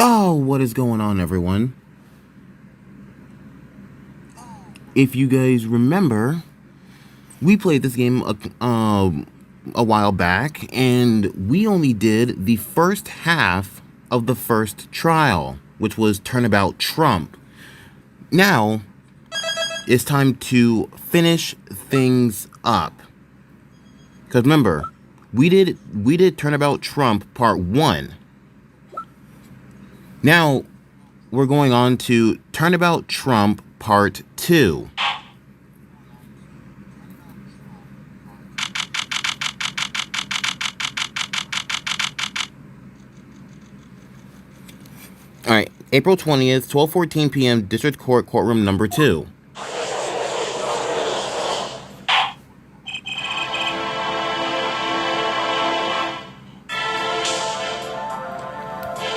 Oh, what is going on, everyone? If you guys remember, we played this game a while back, and we only did the first half of the first trial, which was Turnabout Trump. Now, it's time to finish things up. Because remember, we did Turnabout Trump Part 1. Now, we're going on to Turnabout Trump Part 2. Alright, April 20th, 12:14 p.m., District Court, Courtroom Number 2.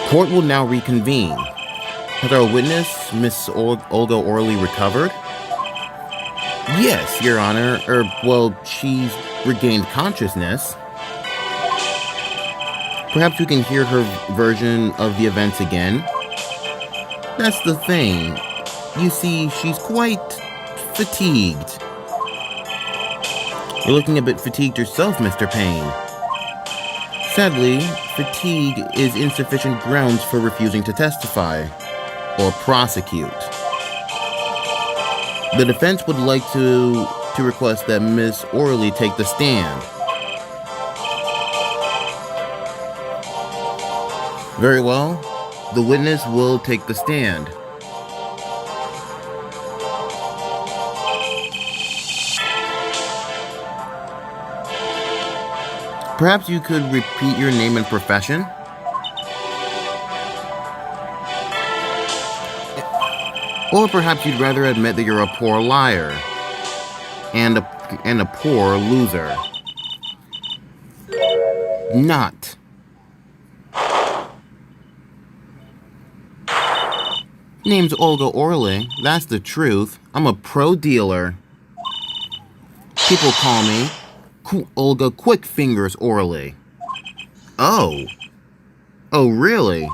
Court will now reconvene. Has our witness, Miss Olga Orley, recovered? Yes, Your Honor. Well, she's regained consciousness. Perhaps we can hear her version of the events again. That's the thing. You see, she's quite fatigued. You're looking a bit fatigued yourself, Mr. Payne. Sadly, fatigue is insufficient grounds for refusing to testify or prosecute. The defense would like to request that Miss Orley take the stand. Very well. The witness will take the stand. Perhaps you could repeat your name and profession? Or perhaps you'd rather admit that you're a poor liar and a poor loser. Not. Name's Olga Orley. That's the truth. I'm a pro dealer. People call me Olga Quick Fingers Orley. Oh. Oh, really?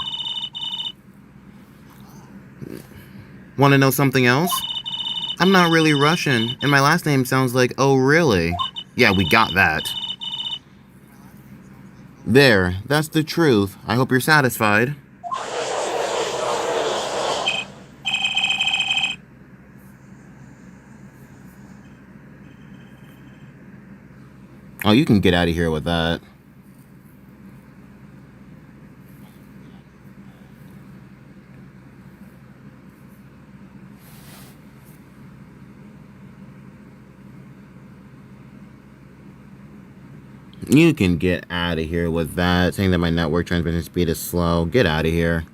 Want to know something else? I'm not really Russian, and my last name sounds like oh, really? Yeah, we got that. There, that's the truth. I hope you're satisfied. Oh, you can get out of here with that. You can get out of here with that. Saying that my network transmission speed is slow. Get out of here.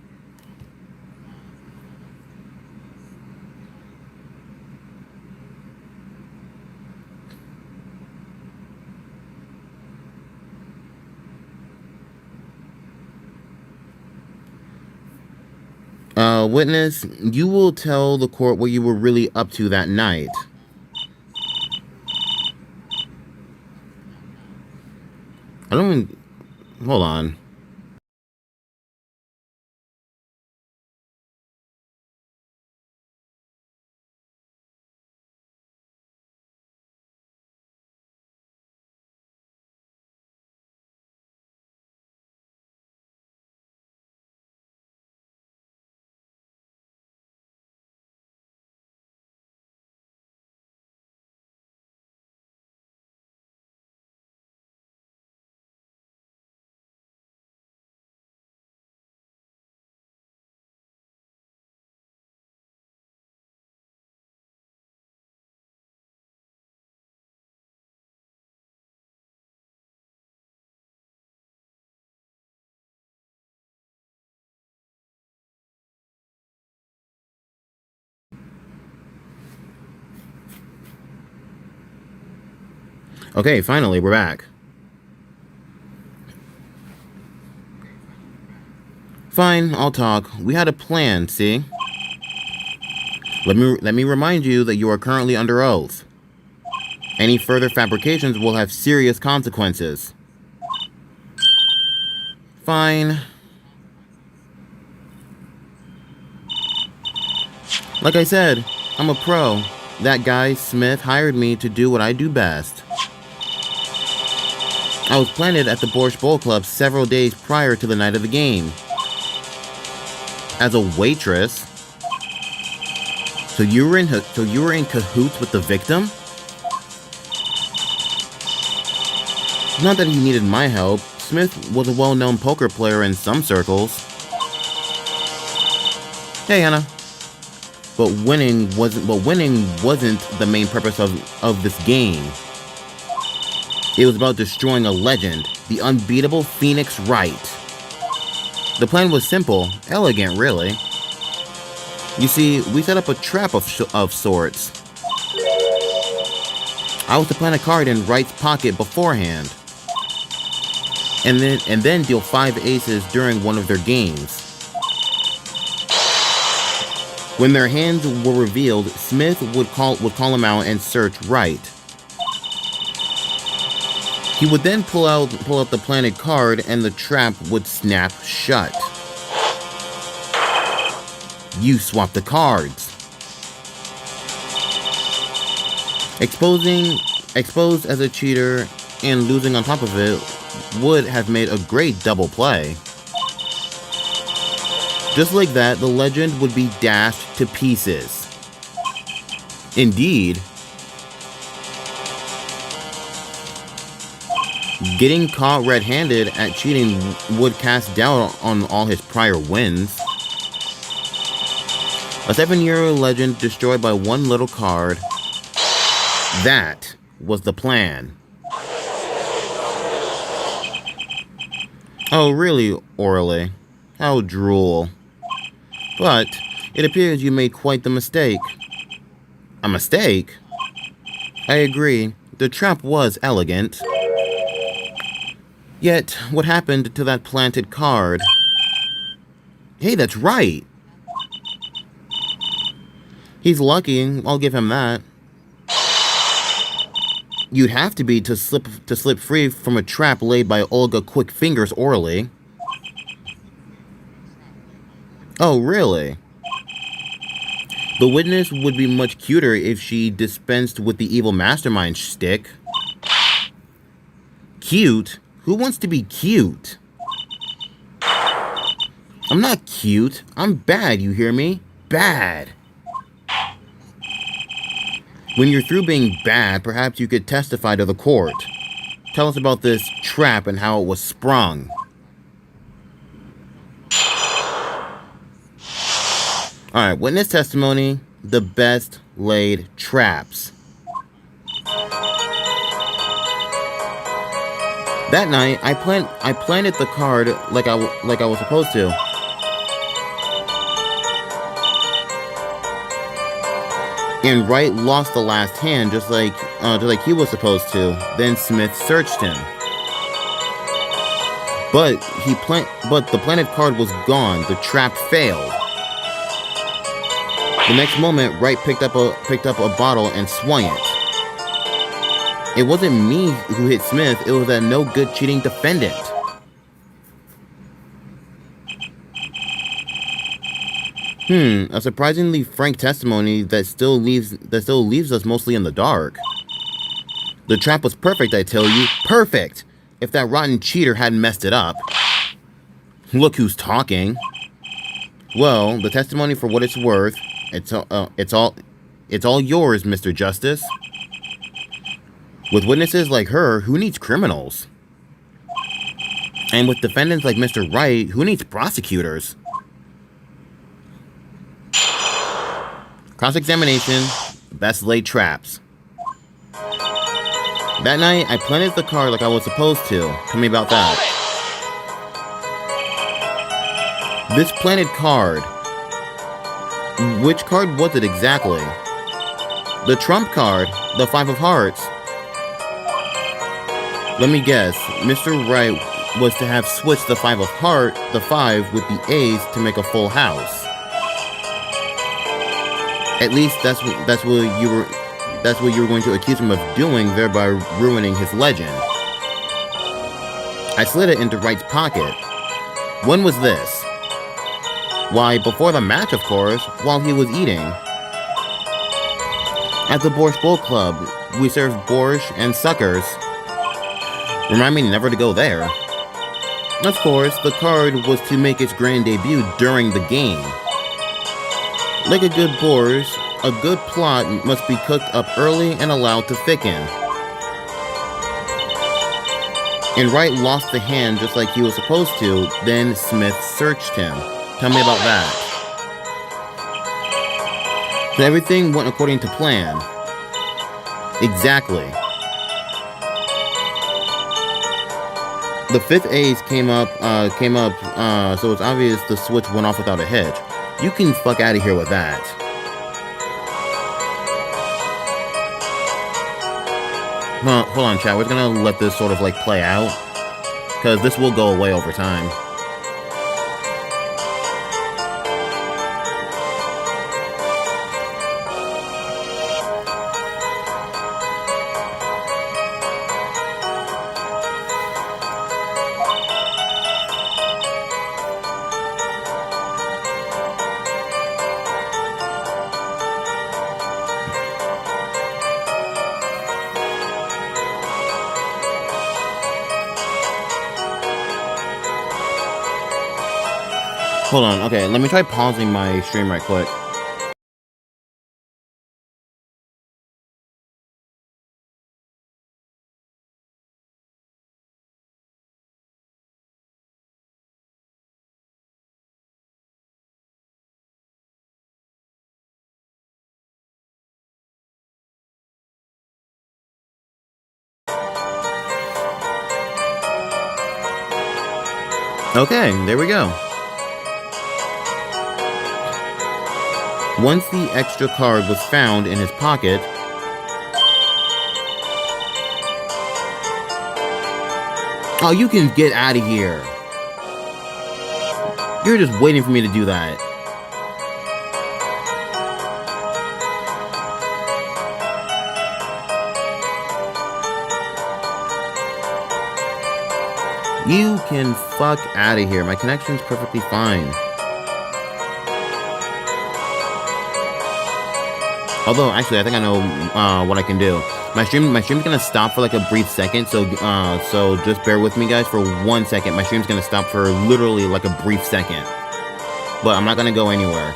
Witness, you will tell the court what you were really up to that night. I don't even... Hold on. Okay, finally, we're back. Fine, I'll talk. We had a plan, see? Let me remind you that you are currently under oath. Any further fabrications will have serious consequences. Fine. Like I said, I'm a pro. That guy, Smith, hired me to do what I do best. I was planted at the Borscht Bowl Club several days prior to the night of the game. As a waitress. So you were in cahoots with the victim? Not that he needed my help. Smith was a well-known poker player in some circles. Hey, Anna. But winning wasn't the main purpose of this game. It was about destroying a legend, the unbeatable Phoenix Wright. The plan was simple, elegant really. You see, we set up a trap of sorts. I was to plant a card in Wright's pocket beforehand, and then deal 5 aces during one of their games. When their hands were revealed, Smith would call him out and search Wright. He would then pull out the planted card, and the trap would snap shut. You swap the cards. Exposed as a cheater and losing on top of it would have made a great double play. Just like that, the legend would be dashed to pieces. Indeed. Getting caught red-handed at cheating would cast doubt on all his prior wins. A 7-year-old legend destroyed by one little card. That was the plan. Oh, really, Orly? How droll. But it appears you made quite the mistake. A mistake? I agree. The trap was elegant. Yet, what happened to that planted card? Hey, that's right! He's lucky, I'll give him that. You'd have to be to slip free from a trap laid by Olga Quick Fingers Orly. Oh, really? The witness would be much cuter if she dispensed with the evil mastermind shtick. Cute? Who wants to be cute? I'm not cute. I'm bad, you hear me? Bad. When you're through being bad, perhaps you could testify to the court. Tell us about this trap and how it was sprung. Alright, witness testimony, the best laid traps. That night, I planted the card like I was supposed to. And Wright lost the last hand just like he was supposed to. Then Smith searched him. But the planted card was gone. The trap failed. The next moment, Wright picked up a bottle and swung it. It wasn't me who hit Smith, it was a no-good cheating defendant. A surprisingly frank testimony that still leaves us mostly in the dark. The trap was perfect, I tell you. Perfect! If that rotten cheater hadn't messed it up. Look who's talking. Well, the testimony for what it's worth, it's all yours, Mr. Justice. With witnesses like her, who needs criminals? And with defendants like Mr. Wright, who needs prosecutors? Cross-examination, best laid traps. That night, I planted the card like I was supposed to. Tell me about that. This planted card. Which card was it exactly? The trump card, the 5 of hearts. Let me guess, Mr. Wright was to have switched the 5 of hearts, the 5 with the ace to make a full house. At least that's what you were going to accuse him of doing, thereby ruining his legend. I slid it into Wright's pocket. When was this? Why, before the match, of course, while he was eating. At the Borscht Bowl Club, we serve borscht and suckers. Remind me never to go there. Of course, the card was to make its grand debut during the game. Like a good borscht, a good plot must be cooked up early and allowed to thicken. And Wright lost the hand just like he was supposed to, then Smith searched him. Tell me about that. So everything went according to plan. Exactly. The fifth ace came up, so it's obvious the switch went off without a hitch. You can fuck out of here with that. Hold on, chat. We're gonna let this sort of like play out, because this will go away over time. Hold on, okay, let me try pausing my stream right quick. Okay, there we go. Once the extra card was found in his pocket, oh, you can get out of here. You're just waiting for me to do that. You can fuck out of here. My connection's perfectly fine. Although, actually, I think I know what I can do. My stream's gonna stop for like a brief second, so just bear with me, guys, for 1 second. My stream's gonna stop for literally like a brief second, but I'm not gonna go anywhere.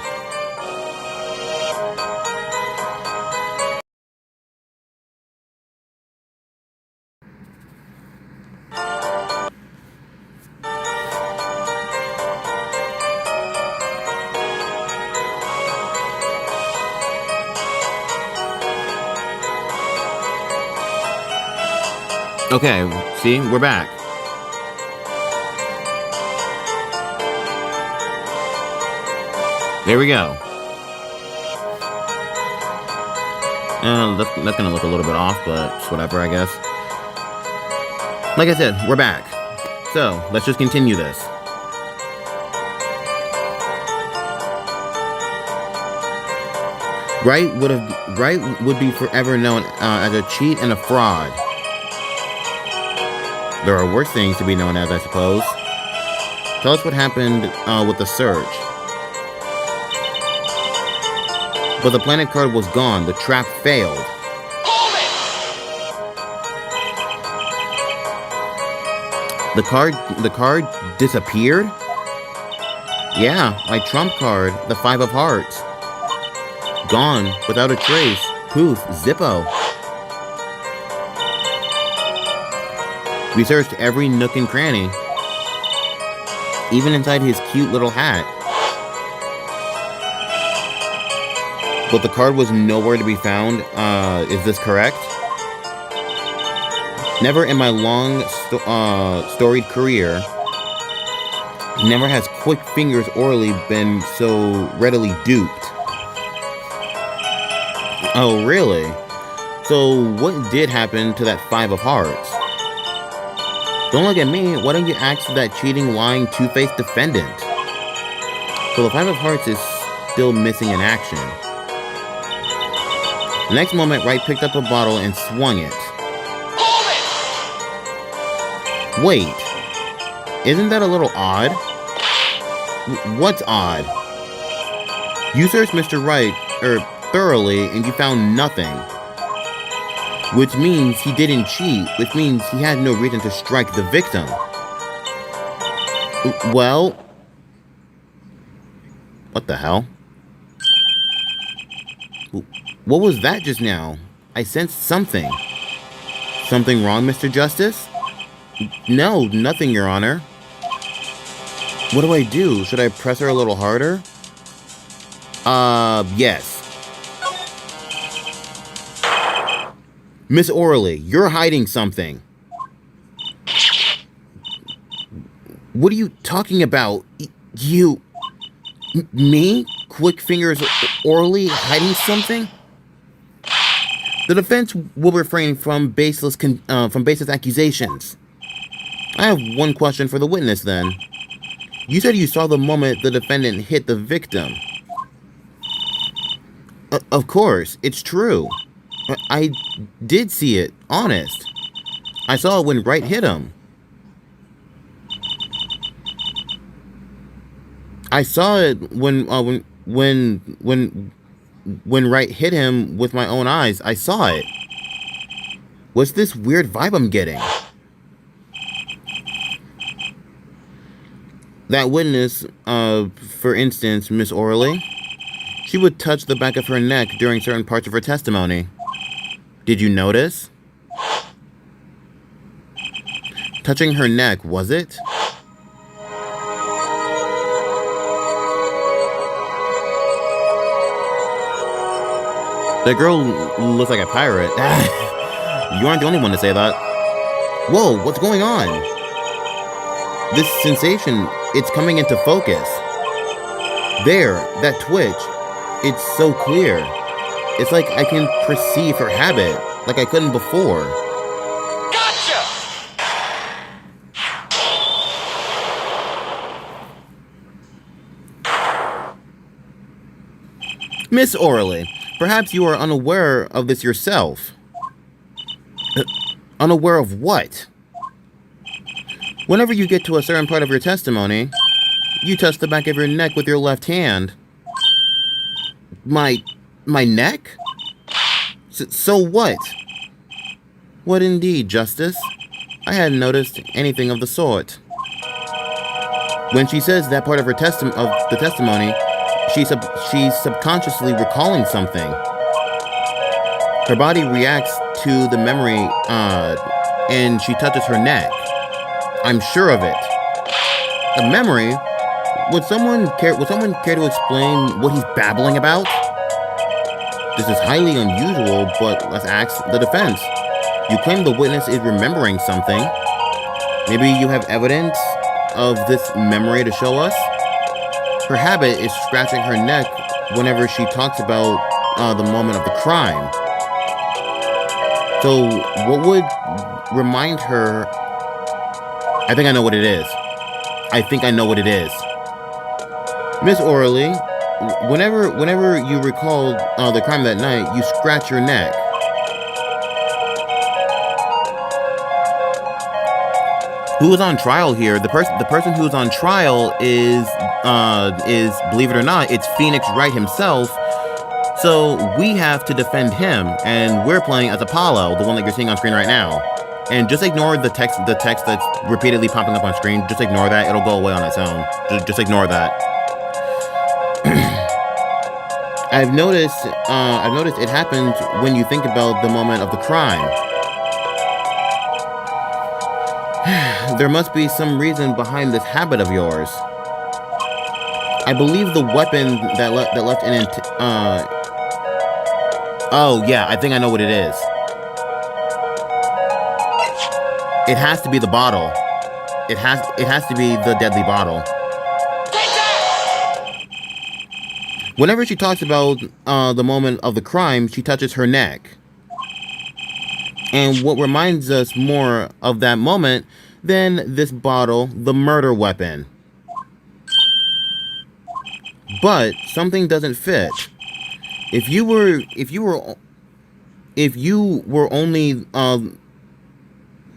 Okay, see, we're back. There we go. That's gonna look a little bit off, but it's whatever, I guess. Like I said, we're back. So, let's just continue this. Wright would be forever known as a cheat and a fraud. There are worse things to be known as, I suppose. Tell us what happened with the search. But the planet card was gone. The trap failed. The card disappeared? Yeah, my trump card, the 5 of hearts. Gone, without a trace. Poof, Zippo. We searched every nook and cranny. Even inside his cute little hat. But the card was nowhere to be found. Is this correct? Never in my long, storied career, never has quick fingers orally been so readily duped. Oh, really? So, what did happen to that 5 of hearts? Don't look at me. Why don't you ask that cheating, lying, two-faced defendant? So the 5 of hearts is still missing in action. The next moment, Wright picked up a bottle and swung it. Wait, isn't that a little odd? What's odd? You searched Mr. Wright, thoroughly and you found nothing. Which means he didn't cheat, which means he had no reason to strike the victim. Well, what the hell? What was that just now? I sensed something. Something wrong, Mr. Justice? No, nothing, Your Honor. What do I do? Should I press her a little harder? Yes. Miss Orley, you're hiding something. What are you talking about? You... Me? Quick Fingers Orley hiding something? The defense will refrain from baseless accusations. I have one question for the witness, then. You said you saw the moment the defendant hit the victim. Of course, it's true. I did see it, honest. I saw it when Wright hit him. I saw it when Wright hit him with my own eyes. I saw it. What's this weird vibe I'm getting? That witness, for instance, Miss Orley, she would touch the back of her neck during certain parts of her testimony. Did you notice? Touching her neck, was it? That girl looks like a pirate. You aren't the only one to say that. Whoa, what's going on? This sensation, it's coming into focus. There, that twitch, it's so clear. It's like I can perceive her habit, like I couldn't before. Gotcha! Miss Orley, perhaps you are unaware of this yourself. Unaware of what? Whenever you get to a certain part of your testimony, you touch the back of your neck with your left hand. My neck? So what? What indeed, Justice? I hadn't noticed anything of the sort. When she says that part of her testimony, she's subconsciously recalling something. Her body reacts to the memory, and she touches her neck. I'm sure of it. A memory? Would someone care to explain what he's babbling about? This is highly unusual, but let's ask the defense. You claim the witness is remembering something. Maybe you have evidence of this memory to show us? Her habit is scratching her neck whenever she talks about the moment of the crime. So, what would remind her? I think I know what it is. Miss Orley, whenever you recall the crime that night, you scratch your neck. Who is on trial here? The person who is on trial is believe it or not, it's Phoenix Wright himself. So we have to defend him, and we're playing as Apollo, the one that you're seeing on screen right now. And just ignore the text that's repeatedly popping up on screen. Just ignore that; it'll go away on its own. Just ignore that. I've noticed it happens when you think about the moment of the crime. There must be some reason behind this habit of yours. I believe the weapon that left in it. Oh yeah, I think I know what it is. It has to be the bottle. It has to be the deadly bottle. Whenever she talks about the moment of the crime, she touches her neck. And what reminds us more of that moment than this bottle, the murder weapon. But something doesn't fit. If you were only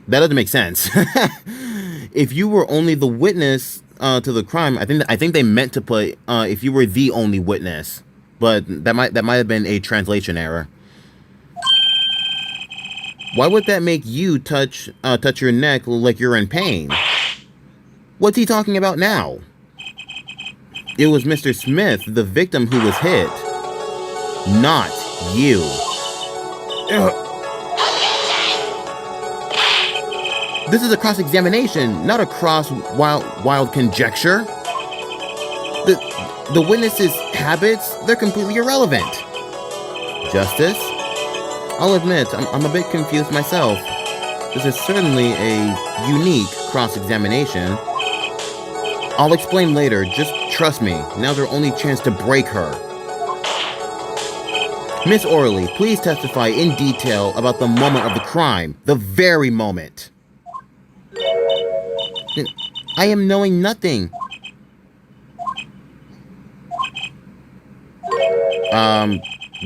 that doesn't make sense. If you were only the witness to the crime, I think they meant to put if you were the only witness. but that might have been a translation error. Why would that make you touch your neck like you're in pain? What's he talking about now? It was Mr. Smith, the victim, who was hit. Not you. This is a cross-examination, not a wild conjecture. The witness's habits, they're completely irrelevant. Justice? I'll admit, I'm a bit confused myself. This is certainly a unique cross-examination. I'll explain later, just trust me. Now's our only chance to break her. Miss Orley, please testify in detail about the moment of the crime. The very moment. I am knowing nothing.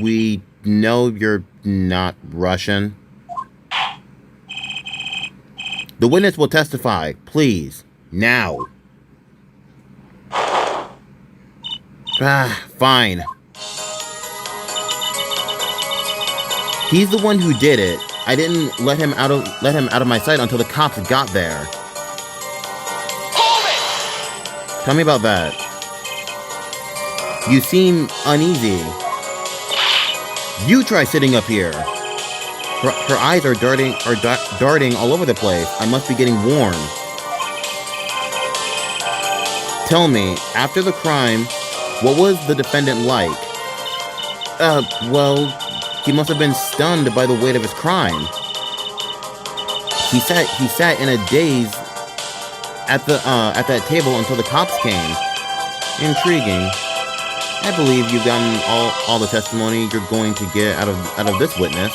We know you're not Russian. The witness will testify, please, now. Fine. He's the one who did it. I didn't let him out of my sight until the cops got there. Hold it! Tell me about that. You seem uneasy. You try sitting up here. Her eyes are darting all over the place. I must be getting warm. Tell me, after the crime, what was the defendant like? Well, he must have been stunned by the weight of his crime. He sat in a daze at that table until the cops came. Intriguing. I believe you've gotten all the testimony you're going to get out of this witness.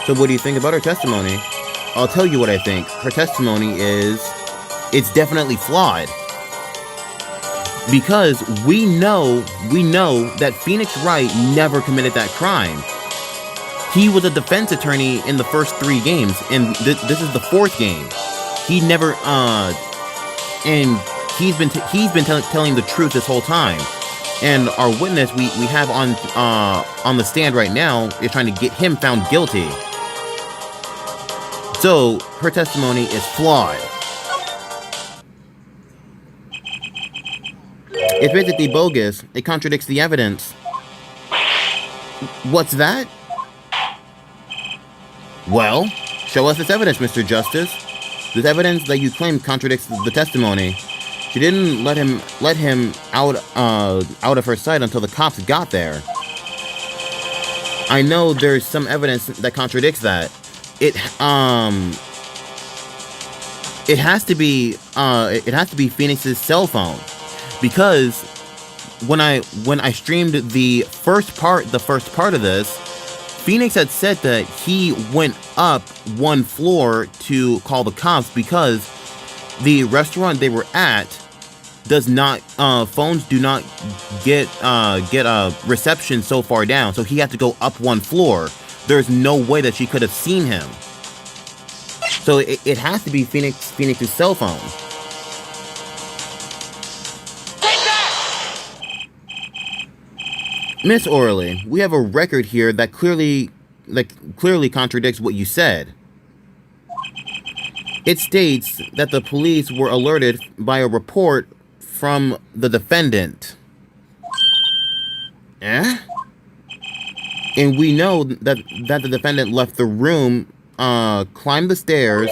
So what do you think about her testimony? I'll tell you what I think. Her testimony it's definitely flawed. Because we know that Phoenix Wright never committed that crime. He was a defense attorney in the first 3 games, and this is the 4th game. He never and he's been telling the truth this whole time. And our witness we have on the stand right now is trying to get him found guilty. So her testimony is flawed. It's basically bogus. It contradicts the evidence. What's that? Well, show us this evidence, Mr. Justice. This evidence that you claim contradicts the testimony. She didn't let him out of her sight until the cops got there. I know there's some evidence that contradicts that. It has to be Phoenix's cell phone, because when I streamed the first part of this, Phoenix had said that he went up 1 floor to call the cops because the restaurant they were at phones do not get a reception so far down, so he had to go up 1 floor. There's no way that she could have seen him. So it has to be Phoenix's cell phone. Take that! Miss Orley, we have a record here that clearly contradicts what you said. It states that the police were alerted by a report from the defendant. Eh? And we know that the defendant left the room, climbed the stairs,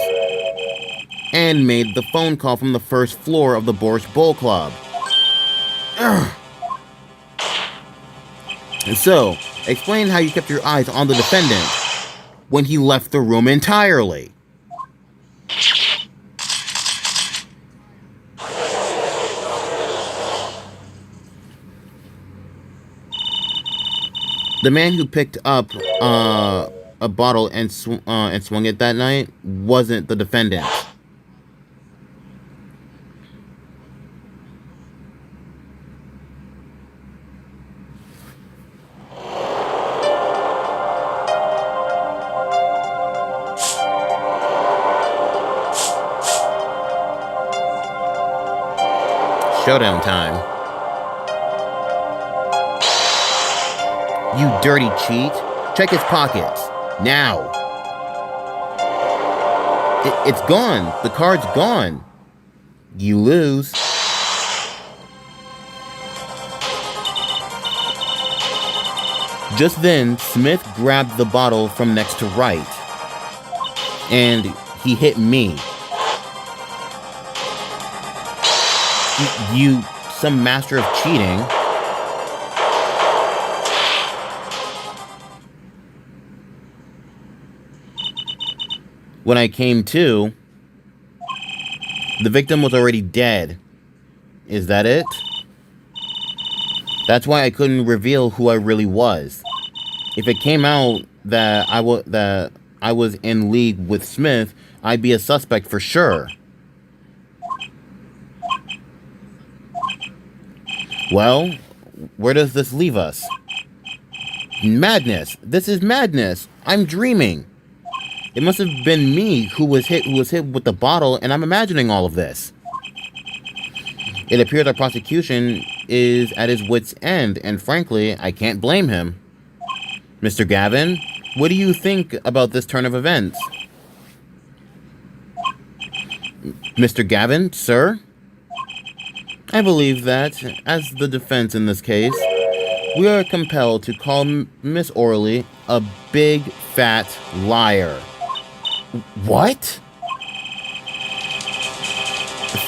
and made the phone call from the 1st floor of the Borscht Bowl Club. Ugh. And so, explain how you kept your eyes on the defendant when he left the room entirely. The man who picked up a bottle and swung it that night wasn't the defendant. Showdown time. You dirty cheat. Check his pockets. Now. It's gone. The card's gone. You lose. Just then, Smith grabbed the bottle from next to right. And he hit me. You, some master of cheating. When I came to, the victim was already dead. Is that it? That's why I couldn't reveal who I really was. If it came out that I was in league with Smith, I'd be a suspect for sure. Well, where does this leave us? Madness! This is madness! I'm dreaming! It must have been me who was hit with the bottle, and I'm imagining all of this. It appears our prosecution is at his wit's end, and frankly, I can't blame him. Mr. Gavin, what do you think about this turn of events? Mr. Gavin, sir? I believe that, as the defense in this case, we are compelled to call Miss Orley a big, fat liar. What?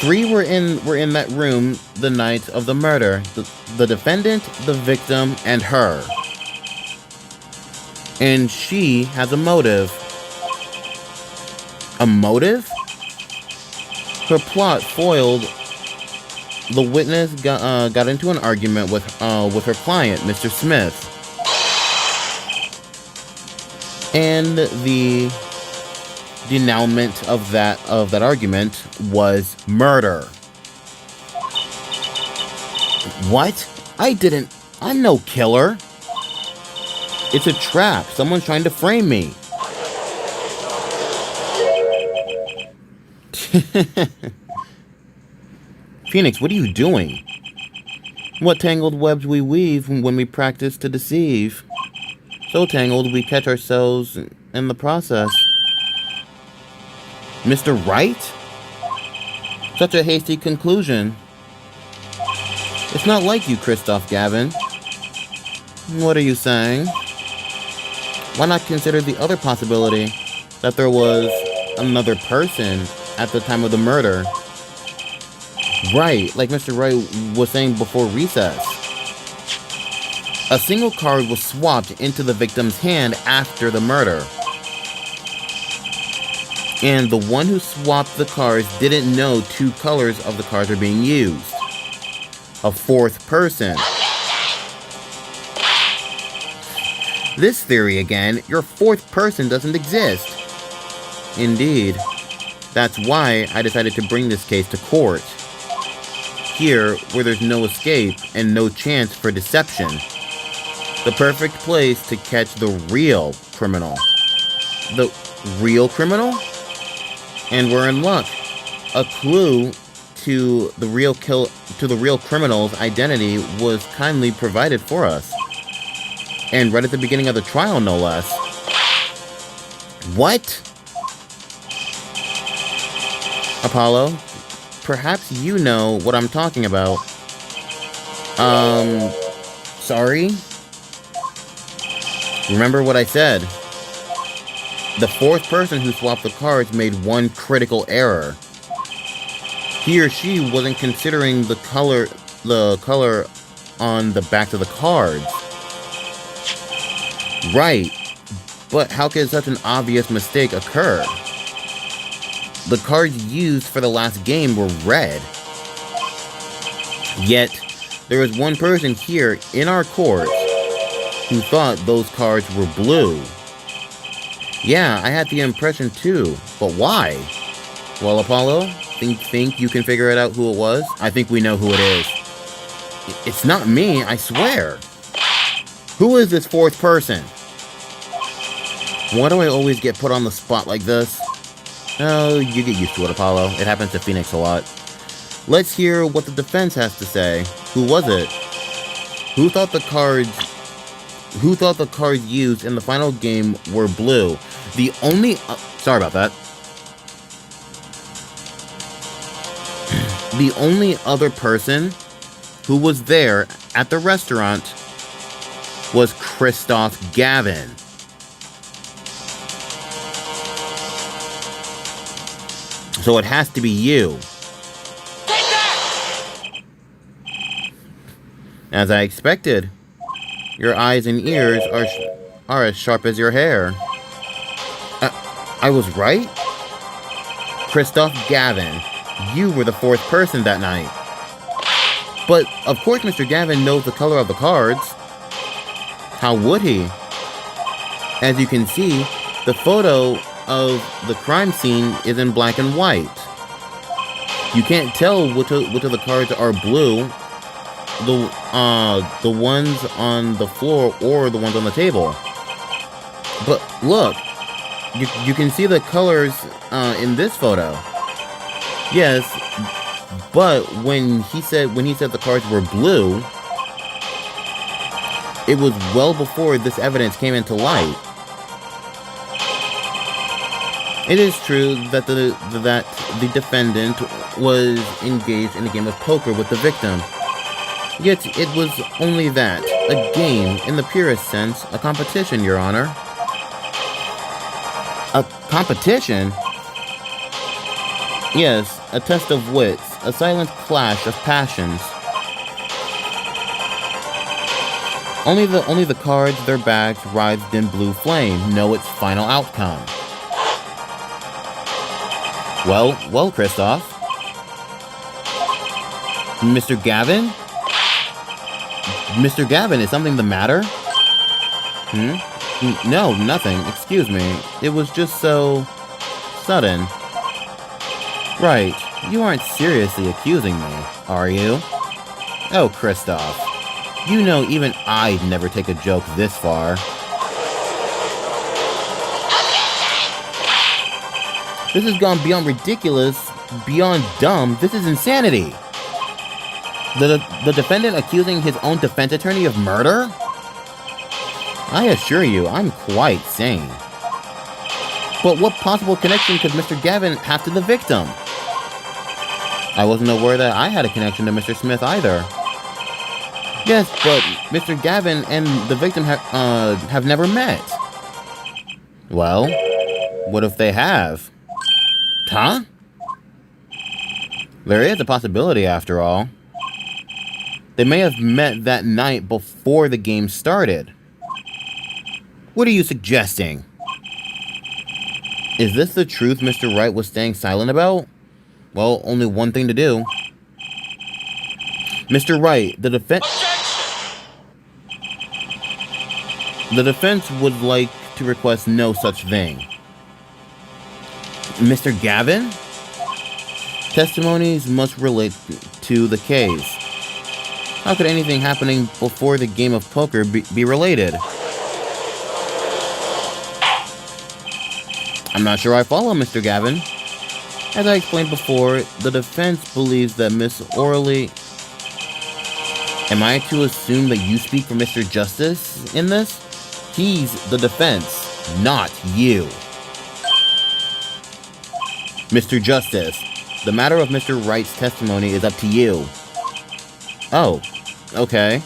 Three were in that room the night of the murder. The defendant, the victim, and her. And she has a motive. A motive? Her plot foiled. The witness got into an argument with her client, Mr. Smith. And the denouement of that argument was murder. What? I'm no killer. It's a trap. Someone's trying to frame me. Phoenix, what are you doing? What tangled webs we weave when we practice to deceive. So tangled we catch ourselves in the process. Mr. Wright? Such a hasty conclusion. It's not like you, Christoph Gavin. What are you saying? Why not consider the other possibility that there was another person at the time of the murder? Right, like Mr. Wright was saying before recess. A single card was swapped into the victim's hand after the murder. And the one who swapped the cards didn't know two colors of the cards were being used. A fourth person. This theory again, your fourth person doesn't exist. Indeed. That's why I decided to bring this case to court. Here, where there's no escape and no chance for deception. The perfect place to catch the real criminal. The real criminal? And we're in luck. A clue to the real criminal's identity was kindly provided for us. And right at the beginning of the trial, no less. What? Apollo, perhaps you know what I'm talking about. Sorry? Remember what I said. The fourth person who swapped the cards made one critical error. He or she wasn't considering the color on the backs of the cards. Right, but how could such an obvious mistake occur? The cards used for the last game were red. Yet, there was one person here in our court who thought those cards were blue. Yeah, I had the impression too, but why? Well, Apollo, think you can figure it out who it was? I think we know who it is. It's not me, I swear. Who is this fourth person? Why do I always get put on the spot like this? Oh, you get used to it, Apollo. It happens to Phoenix a lot. Let's hear what the defense has to say. Who was it? Who thought the cards who thought the cards used in the final game were blue. The only... sorry about that. The only other person who was there at the restaurant was Christoph Gavin. So it has to be you. As I expected, your eyes and ears are as sharp as your hair. I was right? Christoph Gavin, you were the fourth person that night. But, of course, Mr. Gavin knows the color of the cards. How would he? As you can see, the photo of the crime scene is in black and white. You can't tell which of the cards are blue, the ones on the floor or the ones on the table. But look, you can see the colors in this photo. Yes, but when he said the cards were blue, it was well before this evidence came into light. It is true that the defendant was engaged in a game of poker with the victim. Yet it was only that, a game in the purest sense, a competition, Your Honor. A competition? Yes, a test of wits, a silent clash of passions. Only the cards, their backs, writhed in blue flame, know its final outcome. Well, Christoph? Mr. Gavin? Mr. Gavin, is something the matter? No, nothing. Excuse me. It was just so... sudden. Right. You aren't seriously accusing me, are you? Oh, Christoph. You know even I'd never take a joke this far. This has gone beyond ridiculous, beyond dumb. This is insanity. The defendant accusing his own defense attorney of murder? I assure you, I'm quite sane. But what possible connection could Mr. Gavin have to the victim? I wasn't aware that I had a connection to Mr. Smith either. Yes, but Mr. Gavin and the victim have never met. Well, what if they have? Huh? There is a possibility, after all. They may have met that night before the game started. What are you suggesting? Is this the truth Mr. Wright was staying silent about? Well, only one thing to do. Mr. Wright, the defense would like to request no such thing. Mr. Gavin? Testimonies must relate to the case. How could anything happening before the game of poker be related? I'm not sure I follow, Mr. Gavin. As I explained before, the defense believes that Miss Orley... Am I to assume that you speak for Mr. Justice in this? He's the defense, not you. Mr. Justice, the matter of Mr. Wright's testimony is up to you. Oh, okay.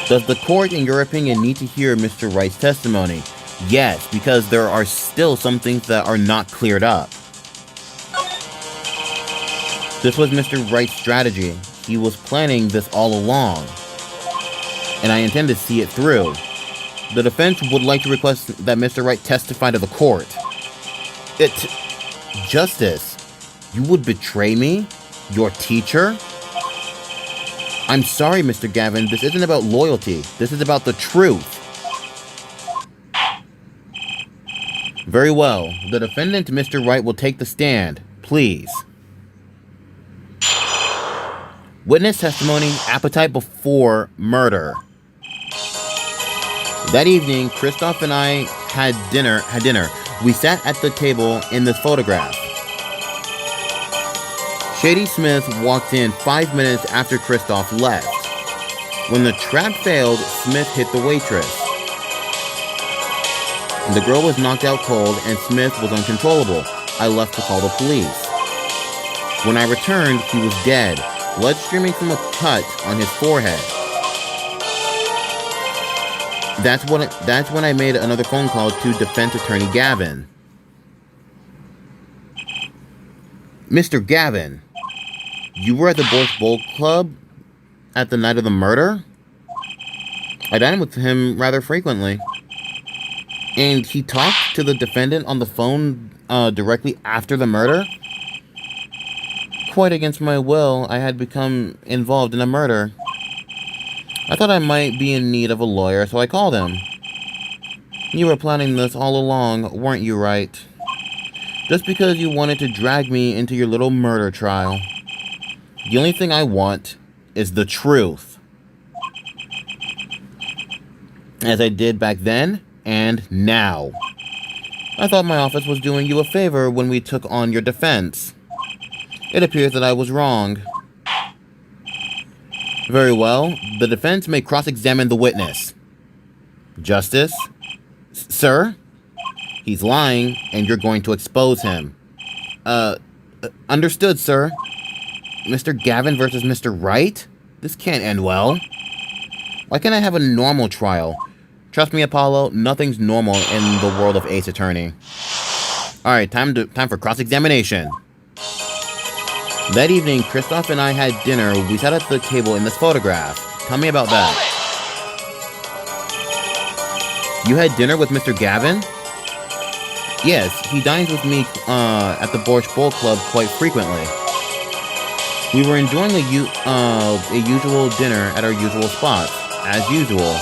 Does the court, in your opinion, need to hear Mr. Wright's testimony? Yes, because there are still some things that are not cleared up. This was Mr. Wright's strategy. He was planning this all along. And I intend to see it through. The defense would like to request that Mr. Wright testify to the court. Justice, you would betray me? Your teacher? I'm sorry, Mr. Gavin, this isn't about loyalty. This is about the truth. Very well. The defendant, Mr. Wright, will take the stand. Please. Witness testimony, appetite before murder. That evening, Christoph and I had dinner. We sat at the table in this photograph. Shady Smith walked in 5 minutes after Christoph left. When the trap failed, Smith hit the waitress. The girl was knocked out cold and Smith was uncontrollable. I left to call the police. When I returned, he was dead, blood streaming from a cut on his forehead. That's when I made another phone call to defense attorney Gavin. Mr. Gavin, you were at the Borscht Bowl Club at the night of the murder? I dined with him rather frequently. And he talked to the defendant on the phone directly after the murder? Quite against my will, I had become involved in a murder. I thought I might be in need of a lawyer, so I called him. You were planning this all along, weren't you, right? Just because you wanted to drag me into your little murder trial. The only thing I want is the truth. As I did back then, and now. I thought my office was doing you a favor when we took on your defense. It appears that I was wrong. Very well, the defense may cross-examine the witness. Justice? Sir? He's lying, and you're going to expose him. Understood, sir. Mr. Gavin versus Mr. Wright? This can't end well. Why can't I have a normal trial? Trust me, Apollo, nothing's normal in the world of Ace Attorney. Alright, time for cross-examination. That evening, Christoph and I had dinner. We sat at the table in this photograph. Tell me about that. You had dinner with Mr. Gavin? Yes, he dines with me at the Borscht Bowl Club quite frequently. We were enjoying a usual dinner at our usual spots. As usual.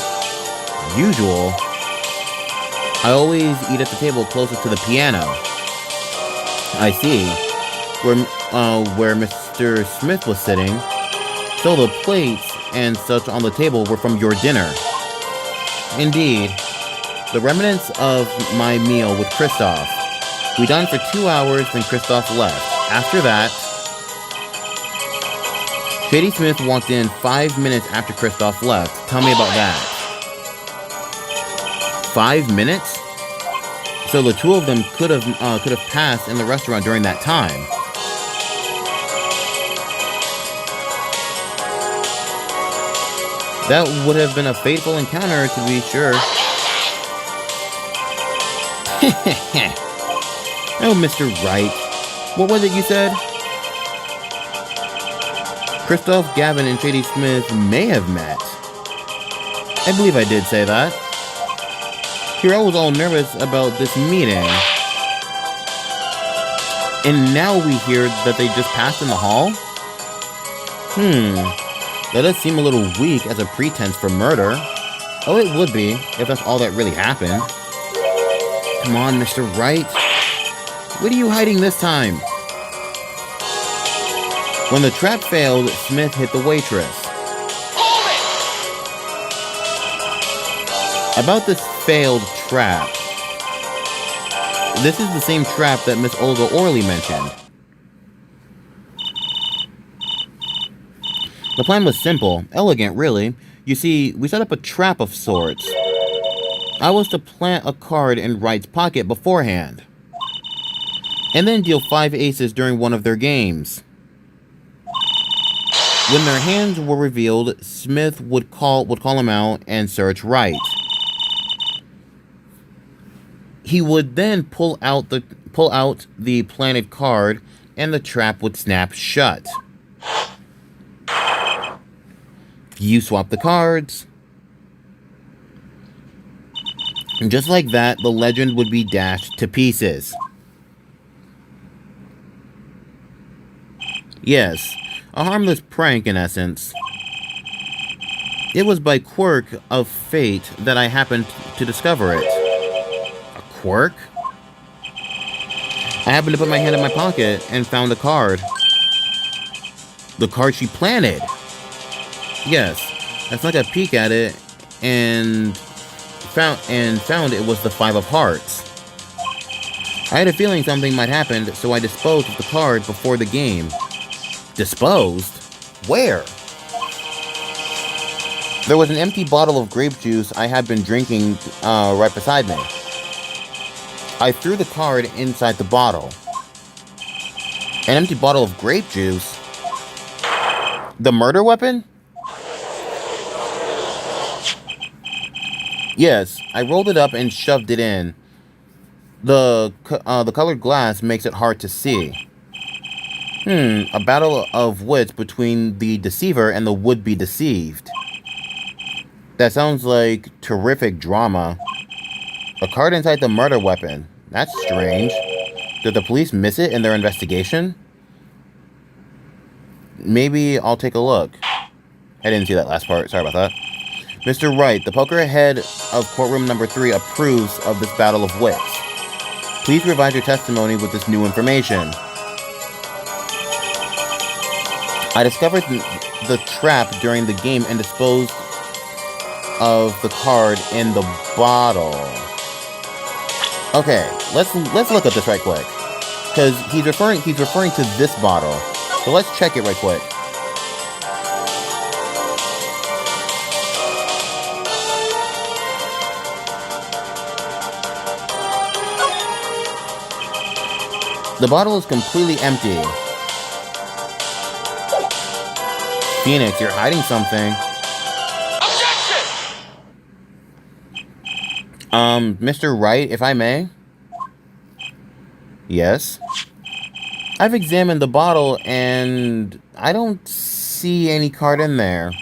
Usual? I always eat at the table closest to the piano. I see. Where Mr. Smith was sitting, so the plates and such on the table were from your dinner. Indeed, the remnants of my meal with Christoph. We dined for 2 hours, then Christoph left. After that, Shady Smith walked in 5 minutes after Christoph left. Tell me about that. 5 minutes? So the two of them could have passed in the restaurant during that time. That would have been a fateful encounter, to be sure. Oh, Mr. Wright. What was it you said? Christoph, Gavin, and Shady Smith may have met. I believe I did say that. Here I was all nervous about this meeting. And now we hear that they just passed in the hall? That does seem a little weak as a pretense for murder. Oh, it would be, if that's all that really happened. Come on, Mr. Wright. What are you hiding this time? When the trap failed, Smith hit the waitress. About this failed trap. This is the same trap that Miss Olga Orley mentioned. The plan was simple, elegant really. You see, we set up a trap of sorts. I was to plant a card in Wright's pocket beforehand, and then deal 5 aces during one of their games. When their hands were revealed, Smith would call him out and search Wright. He would then pull out the planted card, and the trap would snap shut. You swap the cards. And just like that, the legend would be dashed to pieces. Yes, a harmless prank in essence. It was by quirk of fate that I happened to discover it. A quirk? I happened to put my hand in my pocket and found a card. The card she planted. Yes, I snuck a peek at it and found it was the 5 of hearts. I had a feeling something might happen, so I disposed of the card before the game. Disposed? Where? There was an empty bottle of grape juice I had been drinking right beside me. I threw the card inside the bottle. An empty bottle of grape juice? The murder weapon? Yes, I rolled it up and shoved it in. The colored glass makes it hard to see. A battle of wits between the deceiver and the would-be deceived. That sounds like terrific drama. A card inside the murder weapon. That's strange. Did the police miss it in their investigation? Maybe I'll take a look. I didn't see that last part. Sorry about that. Mr. Wright, the poker head of courtroom number 3 approves of this battle of wits. Please provide your testimony with this new information. I discovered the trap during the game and disposed of the card in the bottle. Okay, let's look at this right quick, because he's referring to this bottle. So let's check it right quick. The bottle is completely empty. Phoenix, you're hiding something. Mr. Wright, if I may? Yes? I've examined the bottle and I don't see any card in there.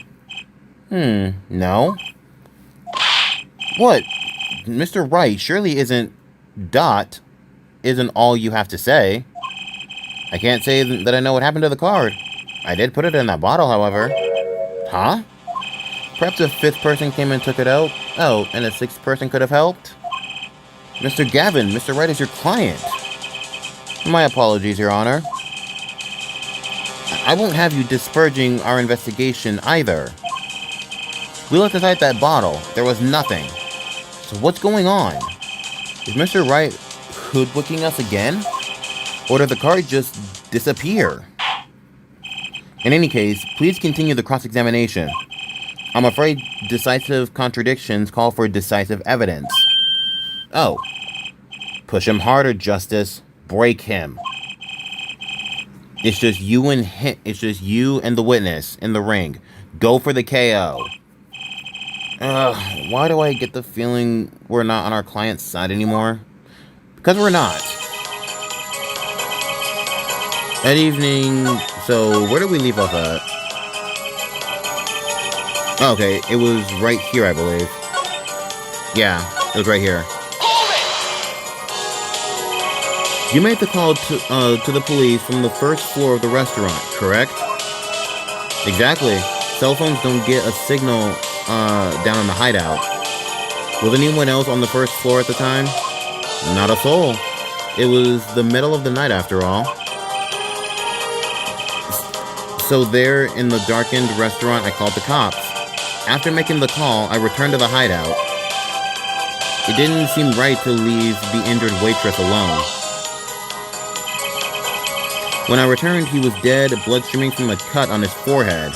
No? What? Mr. Wright, surely isn't all you have to say. I can't say that I know what happened to the card. I did put it in that bottle, however. Huh? Perhaps a 5th person came and took it out? Oh, and a 6th person could have helped? Mr. Gavin, Mr. Wright is your client. My apologies, Your Honor. I won't have you disparaging our investigation either. We looked inside that bottle. There was nothing. So what's going on? Is Mr. Wright hoodwinking us again? Or did the card just disappear? In any case, please continue the cross-examination. I'm afraid decisive contradictions call for decisive evidence. Oh. Push him harder, Justice. Break him. It's just you and the witness in the ring. Go for the KO. Why do I get the feeling we're not on our client's side anymore? Because we're not. That evening, so where did we leave off at? Okay, it was right here, I believe. Yeah, it was right here. You made the call to the police from the first floor of the restaurant, correct? Exactly. Cell phones don't get a signal down in the hideout. Was anyone else on the first floor at the time? Not a soul. It was the middle of the night after all. So there in the darkened restaurant, I called the cops. After making the call, I returned to the hideout. It didn't seem right to leave the injured waitress alone. When I returned, he was dead, blood streaming from a cut on his forehead.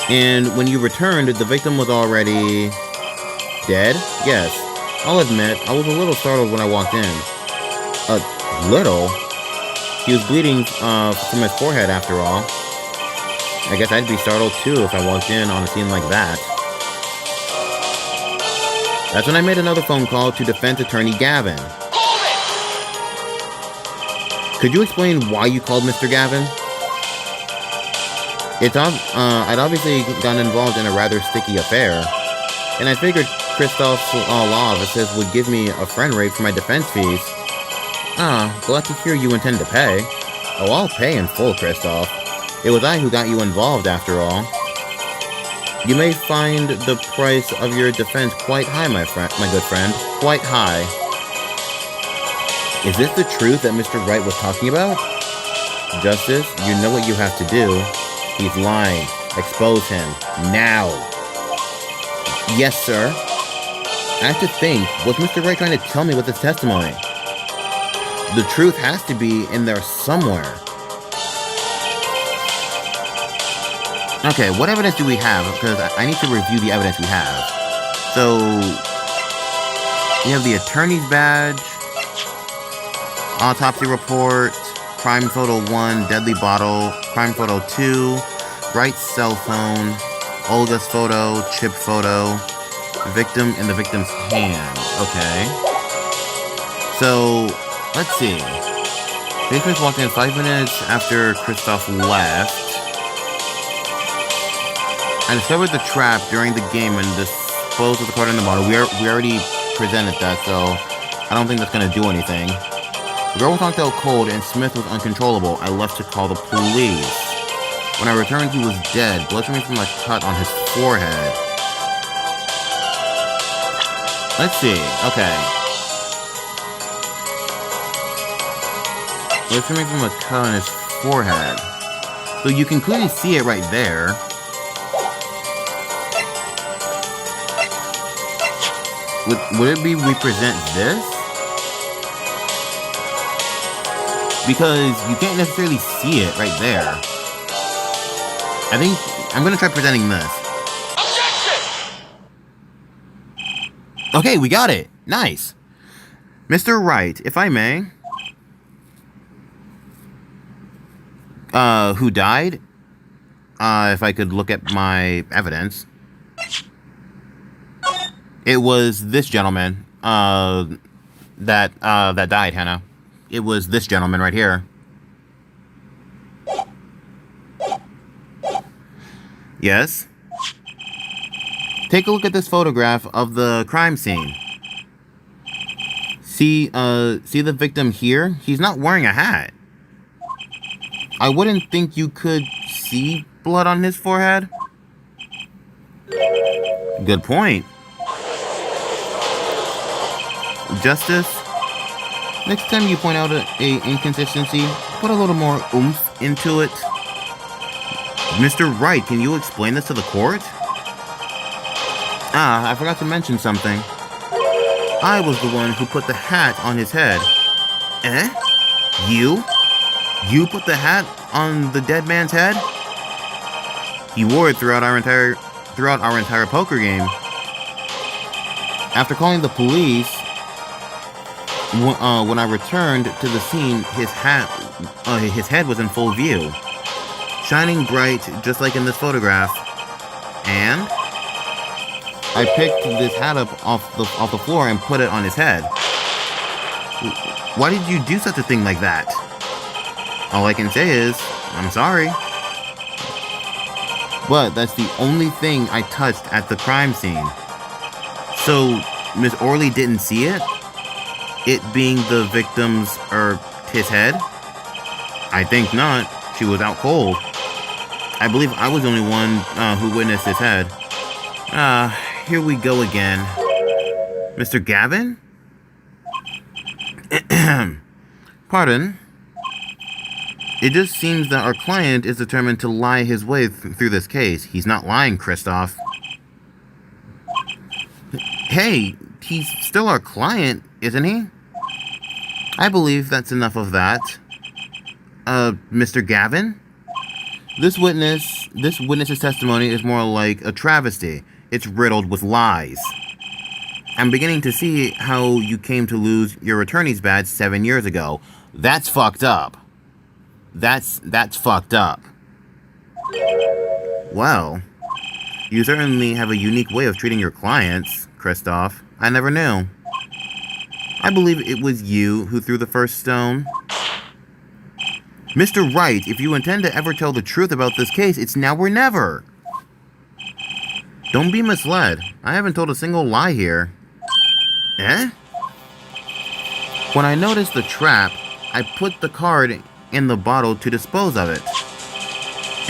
And when you returned, the victim was already dead? Yes. I'll admit, I was a little startled when I walked in. A little? He was bleeding from his forehead after all. I guess I'd be startled too if I walked in on a scene like that. That's when I made another phone call to defense attorney Gavin. Could you explain why you called Mr. Gavin? I'd obviously gotten involved in a rather sticky affair, and I figured Christoph's law offices would give me a friend rate for my defense fees. Glad to hear you intend to pay. Oh, I'll pay in full, Christoph. It was I who got you involved, after all. You may find the price of your defense quite high, my good friend. Quite high. Is this the truth that Mr. Wright was talking about? Justice, you know what you have to do. He's lying. Expose him. Now. Yes, sir. I have to think, was Mr. Wright trying to tell me with his testimony? The truth has to be in there somewhere. Okay, what evidence do we have? Because I need to review the evidence we have. So, we have the attorney's badge, autopsy report, crime photo 1, deadly bottle, crime photo 2, Wright's cell phone, Olga's photo, chip photo, victim in the victim's hand. Okay. So, let's see. Chris walked in 5 minutes after Christoph left. I discovered the trap during the game and disposed of the card in the bottle. We already presented that, so I don't think that's going to do anything. The girl was knocked out cold and Smith was uncontrollable. I left to call the police. When I returned, he was dead, blood coming from a cut on his forehead. Let's see. Okay. Blood coming from a cut on his forehead. So you can clearly see it right there. Would it be we present this? Because you can't necessarily see it right there. I think I'm gonna try presenting this. Objection! Okay, we got it. Nice. Mr. Wright, if I may. Who died? If I could look at my evidence. It was this gentleman, that died, Hannah. It was this gentleman right here. Yes? Take a look at this photograph of the crime scene. See the victim here? He's not wearing a hat. I wouldn't think you could see blood on his forehead. Good point. Justice, next time you point out a inconsistency, put a little more oomph into it. Mr. Wright, can you explain this to the court? Ah, I forgot to mention something. I was the one who put the hat on his head. Eh? You? You put the hat on the dead man's head? He wore it throughout our entire poker game. After calling the police, when I returned to the scene, his head was in full view, shining bright, just like in this photograph. And I picked this hat up off the floor and put it on his head. Why did you do such a thing like that? All I can say is, I'm sorry. But that's the only thing I touched at the crime scene. So, Miss Orley didn't see it? It being the victim's, his head? I think not. She was out cold. I believe I was the only one who witnessed his head. Here we go again. Mr. Gavin? Pardon? It just seems that our client is determined to lie his way through this case. He's not lying, Christoph. Hey, he's still our client, isn't he? I believe that's enough of that. Mr. Gavin? This witness's testimony is more like a travesty. It's riddled with lies. I'm beginning to see how you came to lose your attorney's badge 7 years ago. That's fucked up. That's fucked up. Well, you certainly have a unique way of treating your clients, Christoph. I never knew. I believe it was you who threw the first stone. Mr. Wright, if you intend to ever tell the truth about this case, it's now or never. Don't be misled. I haven't told a single lie here. Eh? When I noticed the trap, I put the card in the bottle to dispose of it.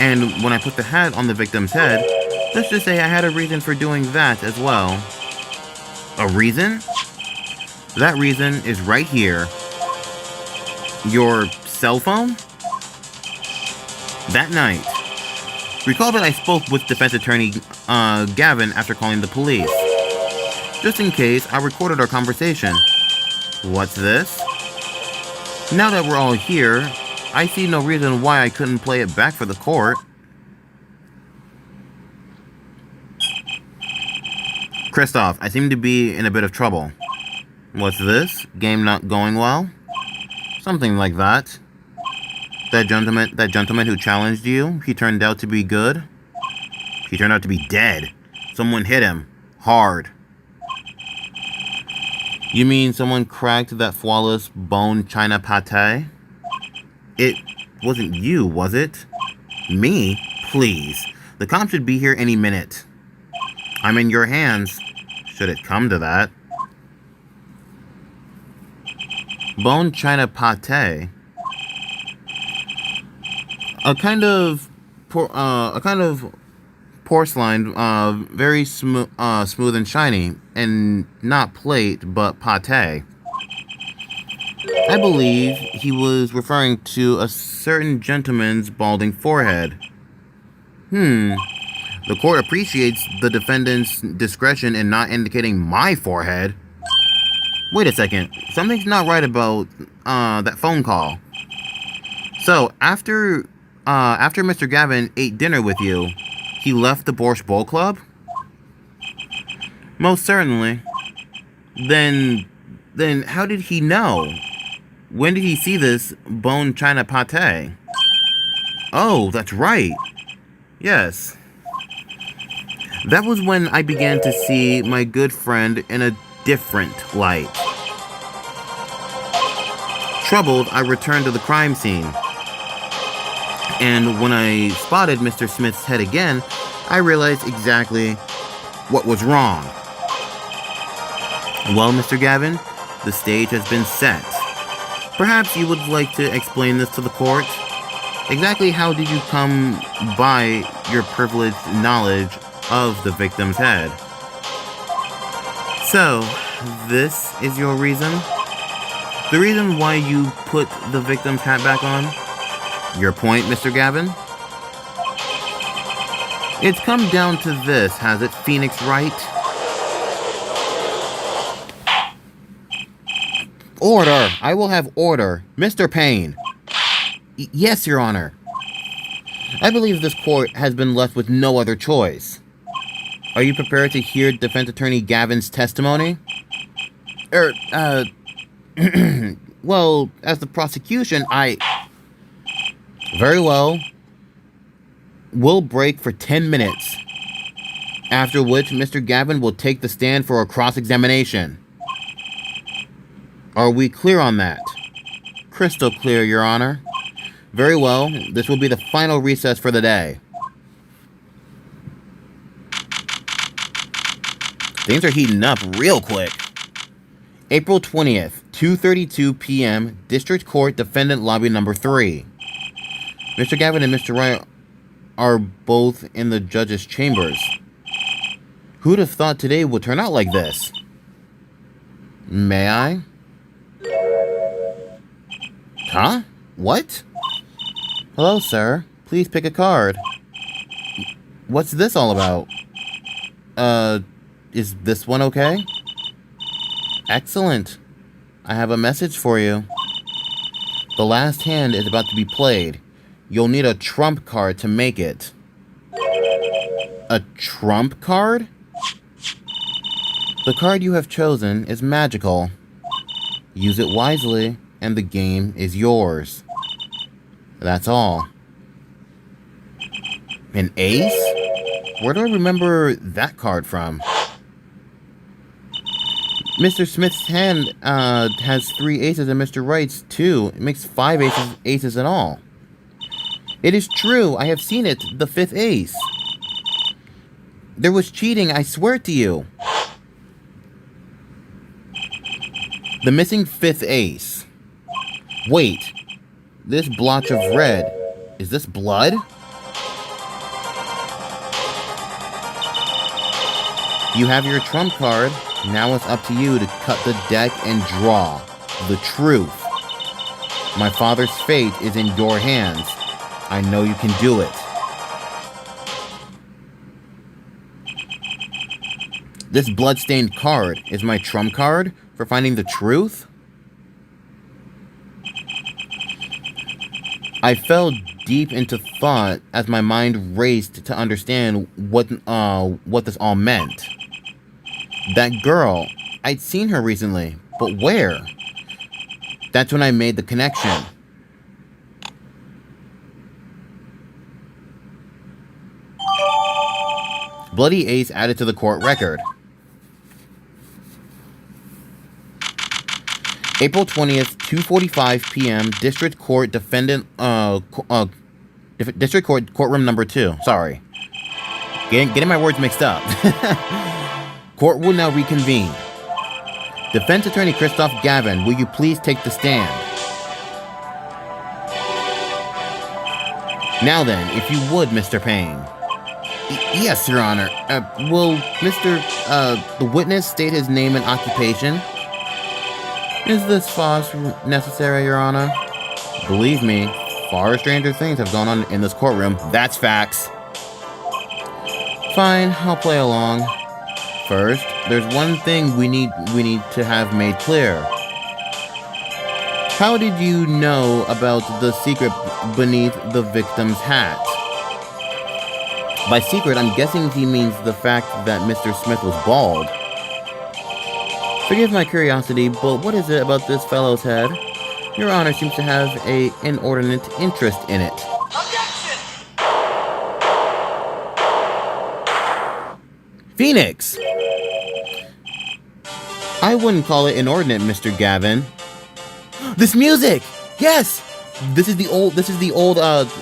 And when I put the hat on the victim's head, let's just say I had a reason for doing that as well. A reason? That reason is right here. Your cell phone? That night. Recall that I spoke with defense attorney Gavin after calling the police. Just in case, I recorded our conversation. What's this? Now that we're all here, I see no reason why I couldn't play it back for the court. Kristoff, I seem to be in a bit of trouble. What's this? Game not going well? Something like that. That gentleman who challenged you, he turned out to be good. He turned out to be dead. Someone hit him. Hard. You mean someone cracked that flawless bone china pate? It wasn't you, was it? Me? Please. The cops should be here any minute. I'm in your hands, should it come to that. Bone china pate. A kind of porcelain, very smooth and shiny, and not plate, but pate. I believe he was referring to a certain gentleman's balding forehead. The court appreciates the defendant's discretion in not indicating my forehead. Wait a second, something's not right about that phone call. So after Mr. Gavin ate dinner with you, he left the Borscht Bowl Club? Most certainly. Then how did he know? When did he see this bone china pate? Oh, that's right. Yes. That was when I began to see my good friend in a different light. Troubled, I returned to the crime scene. And when I spotted Mr. Smith's head again, I realized exactly what was wrong. Well, Mr. Gavin, the stage has been set. Perhaps you would like to explain this to the court? Exactly how did you come by your privileged knowledge of the victim's head? So, this is your reason? The reason why you put the victim's hat back on? Your point, Mr. Gavin? It's come down to this, has it, Phoenix Wright? Order! I will have order. Mr. Payne. Yes, Your Honor. I believe this court has been left with no other choice. Are you prepared to hear Defense Attorney Gavin's testimony? Well, as the prosecution, Very well. We'll break for 10 minutes, after which Mr. Gavin will take the stand for a cross-examination. Are we clear on that? Crystal clear, Your Honor. Very well. This will be the final recess for the day. Things are heating up real quick. April 20th, 2:32 p.m., District Court, Defendant Lobby Number 3. Mr. Gavin and Mr. Wright are both in the judge's chambers. Who'd have thought today would turn out like this? May I? Huh? What? Hello, sir. Please pick a card. What's this all about? Is this one okay? Excellent. I have a message for you. The last hand is about to be played. You'll need a trump card to make it. A trump card? The card you have chosen is magical. Use it wisely, and the game is yours. That's all. An ace? Where do I remember that card from? Mr. Smith's hand has 3 aces and Mr. Wright's 2. It makes 5 aces in all. It is true. I have seen it. The 5th ace. There was cheating. I swear to you. The missing 5th ace. Wait. This blotch of red. Is this blood? You have your trump card. Now it's up to you to cut the deck and draw the truth. My father's fate is in your hands. I know you can do it. This bloodstained card is my trump card for finding the truth? I fell deep into thought as my mind raced to understand what this all meant. That girl, I'd seen her recently, but where? That's when I made the connection. Bloody Ace added to the court record. April 20th, 2:45 p.m. District Court District Court courtroom number 2. Sorry, getting my words mixed up. Court will now reconvene. Defense Attorney Christoph Gavin, will you please take the stand? Now then, if you would, Mr. Payne. Yes, Your Honor. Will the witness state his name and occupation? Is this false necessary, Your Honor? Believe me, far stranger things have gone on in this courtroom. That's facts. Fine, I'll play along. First, there's one thing we need to have made clear. How did you know about the secret beneath the victim's hat? By secret, I'm guessing he means the fact that Mr. Smith was bald. Forgive my curiosity, but what is it about this fellow's head? Your Honor seems to have an inordinate interest in it. Objection! Phoenix! I wouldn't call it inordinate, Mr. Gavin. This music! Yes! This is the old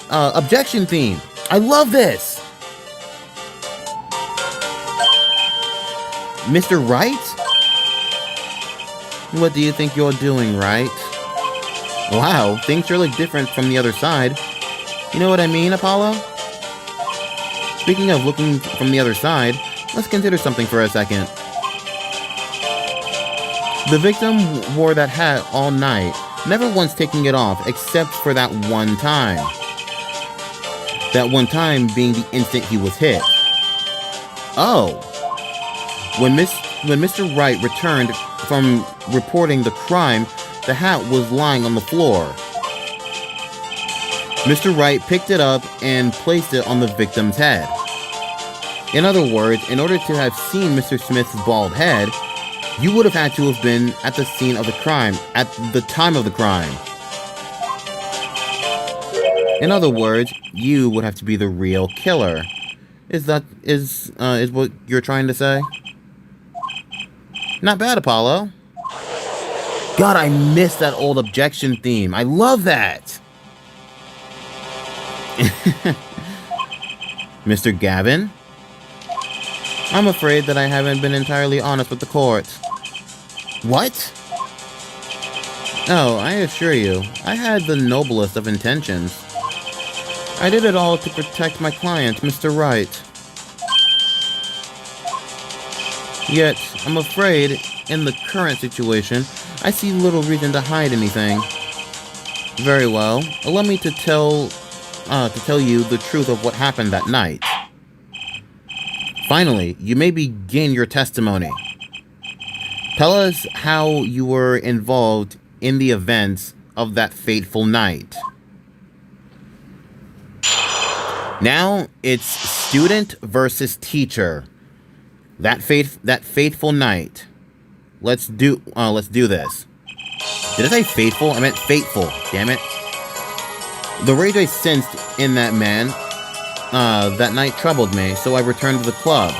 objection theme. I love this! Mr. Wright? What do you think you're doing, Wright? Wow, things sure look different from the other side. You know what I mean, Apollo? Speaking of looking from the other side, let's consider something for a second. The victim wore that hat all night, never once taking it off except for that one time. That one time being the instant he was hit. Oh. When Mr. Wright returned from reporting the crime, the hat was lying on the floor. Mr. Wright picked it up and placed it on the victim's head. In other words, in order to have seen Mr. Smith's bald head, you would have had to have been at the scene of the crime, at the time of the crime. In other words, you would have to be the real killer. Is what you're trying to say? Not bad, Apollo. God, I miss that old objection theme. I love that. Mr. Gavin? I'm afraid that I haven't been entirely honest with the court. What? Oh, I assure you, I had the noblest of intentions. I did it all to protect my client, Mr. Wright. Yet, I'm afraid, in the current situation, I see little reason to hide anything. Very well, allow me to tell you the truth of what happened that night. Finally, you may begin your testimony. Tell us how you were involved in the events of that fateful night. Now, it's student versus teacher. That fateful night. Let's do this. Did I say faithful? I meant fateful. Damn it. The rage I sensed in that man that night troubled me, so I returned to the club.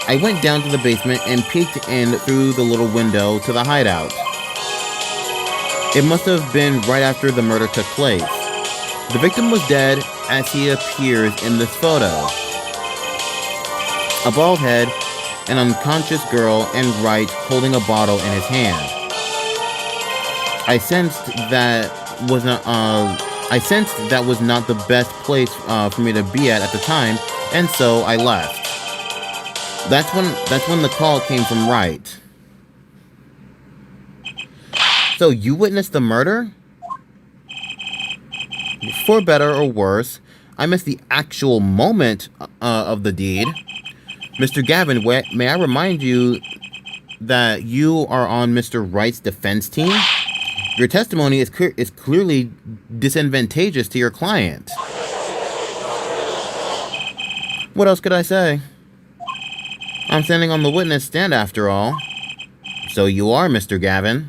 I went down to the basement and peeked in through the little window to the hideout. It must have been right after the murder took place. The victim was dead as he appears in this photo. A bald head, an unconscious girl, and Wright holding a bottle in his hand. I sensed that was not the best place for me to be at the time, and so I left. That's when the call came from Wright. So you witnessed the murder? For better or worse, I missed the actual moment of the deed. Mr. Gavin, may I remind you that you are on Mr. Wright's defense team? Your testimony is clearly disadvantageous to your client. What else could I say? I'm standing on the witness stand after all. So you are Mr. Gavin.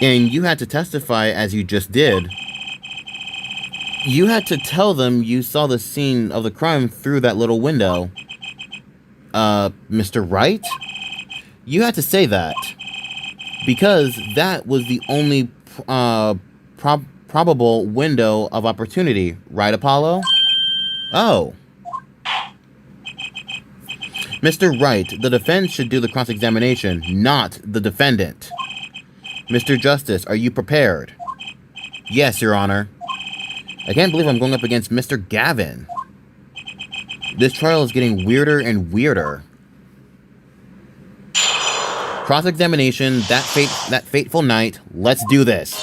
And you had to testify as you just did. You had to tell them you saw the scene of the crime through that little window. Mr. Wright? You had to say that. Because that was the only probable window of opportunity. Right, Apollo? Oh. Mr. Wright, the defense should do the cross-examination, not the defendant. Mr. Justice, are you prepared? Yes, Your Honor. I can't believe I'm going up against Mr. Gavin. This trial is getting weirder and weirder. Cross-examination, that fateful night, let's do this.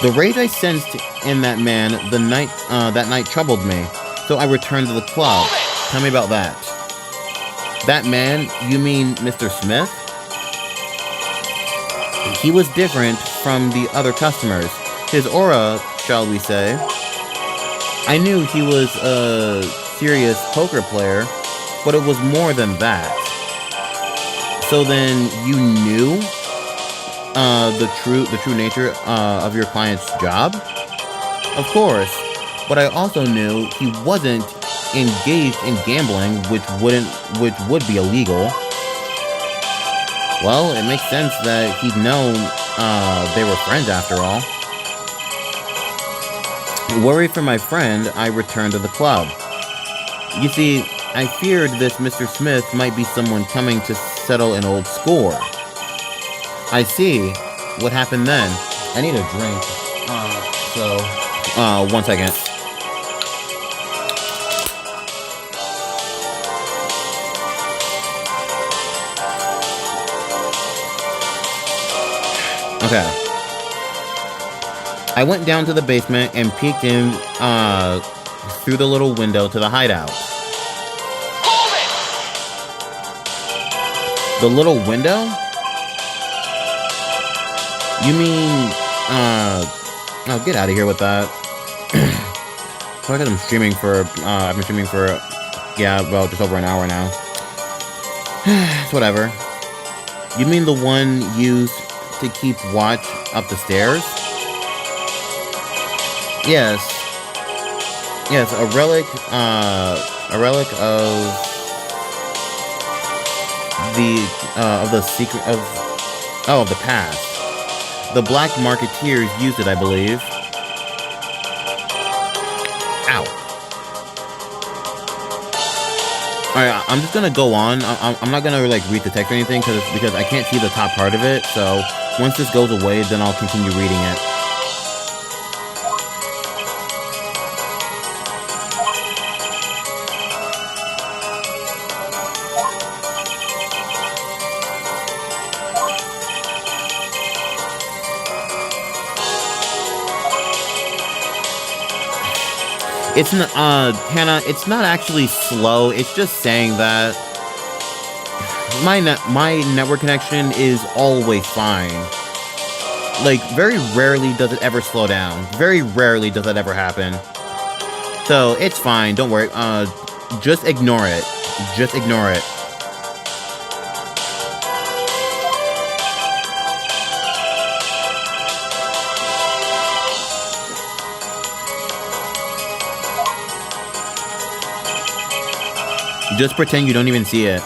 The rage I sensed in that man that night troubled me, so I returned to the club. Tell me about that. That man, you mean Mr. Smith? He was different from the other customers. His aura, shall we say. I knew he was a serious poker player, but it was more than that. So then you knew the true nature of your client's job? Of course, but I also knew he wasn't engaged in gambling, which would be illegal. Well, it makes sense that he'd known they were friends after all. Worried for my friend, I returned to the club. You see, I feared this Mr. Smith might be someone coming to settle an old score. I see. What happened then? I need a drink. One second. Okay. I went down to the basement and peeked in through the little window to the hideout. The little window? You mean, oh, get out of here with that. So I guess I'm streaming for, I've been streaming for, yeah, well, just over an hour now. It's whatever. You mean the one used to keep watch up the stairs? Yes. Yes, a relic of the secret of the past. The Black Marketeers used it, I believe. Ow. Alright, I'm just gonna go on. I'm not gonna like read the text or anything because I can't see the top part of it. So once this goes away, then I'll continue reading it. It's not, Hannah, it's not actually slow, it's just saying that my network connection is always fine. Like, very rarely does it ever slow down. Very rarely does that ever happen. So, it's fine, don't worry, just ignore it. Just ignore it. Just pretend you don't even see it.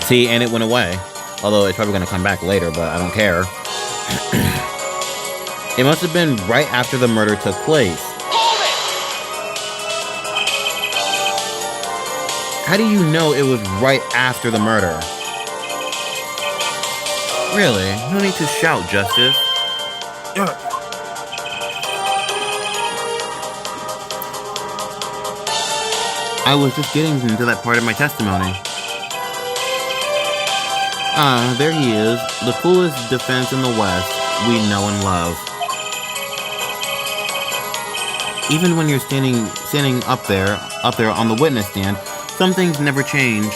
See, and it went away. Although it's probably going to come back later, but I don't care. It must have been right after the murder took place. How do you know it was right after the murder? Really? No need to shout, Justice. I was just getting into that part of my testimony. There he is. The coolest defense in the West we know and love. Even when you're standing up there on the witness stand, some things never change.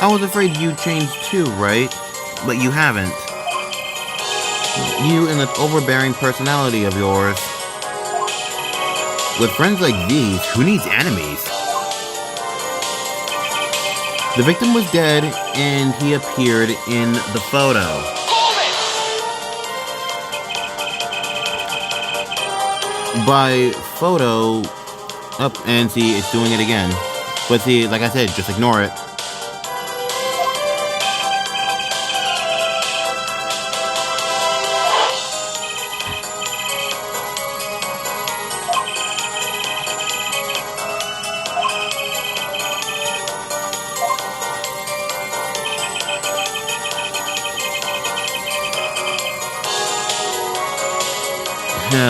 I was afraid you'd change too, right? But you haven't. You and that overbearing personality of yours. With friends like these, who needs enemies? The victim was dead, and he appeared in the photo. By photo, up and see, it's doing it again. But see, like I said, just ignore it.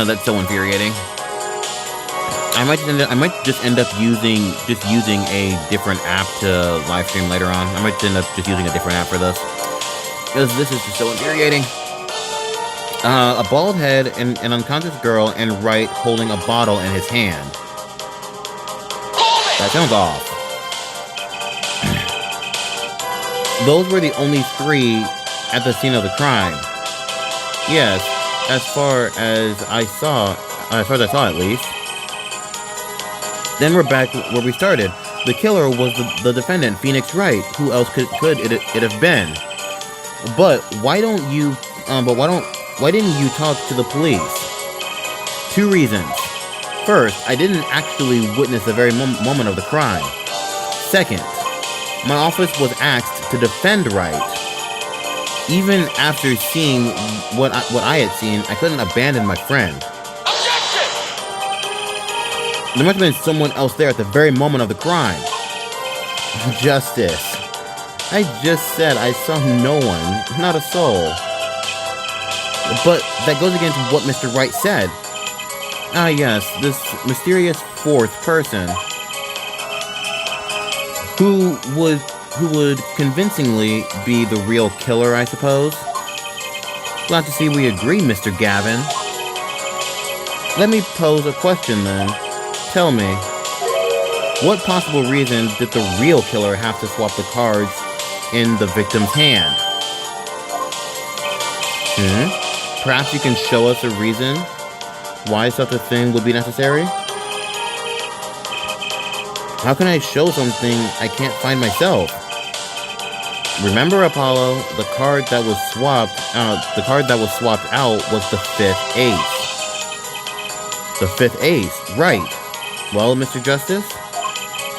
That's so infuriating. I might just end up using a different app to live stream later on. I might end up just using a different app for this, because this is just so infuriating. A bald head, and an unconscious girl, and right holding a bottle in his hand. That sounds off. Those were the only three at the scene of the crime. Yes, as far as I saw at least. Then we're back where we started. The killer was the defendant, Phoenix Wright. Who else could it have been? But why didn't you talk to the police? Two reasons. First, I didn't actually witness the very moment of the crime. Second, my office was asked to defend Wright. Even after seeing what I had seen, I couldn't abandon my friend. Objection! There must have been someone else there at the very moment of the crime. Justice. I just said I saw no one, not a soul. But that goes against what Mr. Wright said. Ah yes, this mysterious fourth person who would convincingly be the real killer, I suppose. Glad to see we agree, Mr. Gavin. Let me pose a question then. Tell me, what possible reason did the real killer have to swap the cards in the victim's hand? Perhaps you can show us a reason why such a thing would be necessary? How can I show something I can't find myself? Remember, Apollo, the card that was swapped out was the fifth ace. The fifth ace, right. Well, Mr. Justice,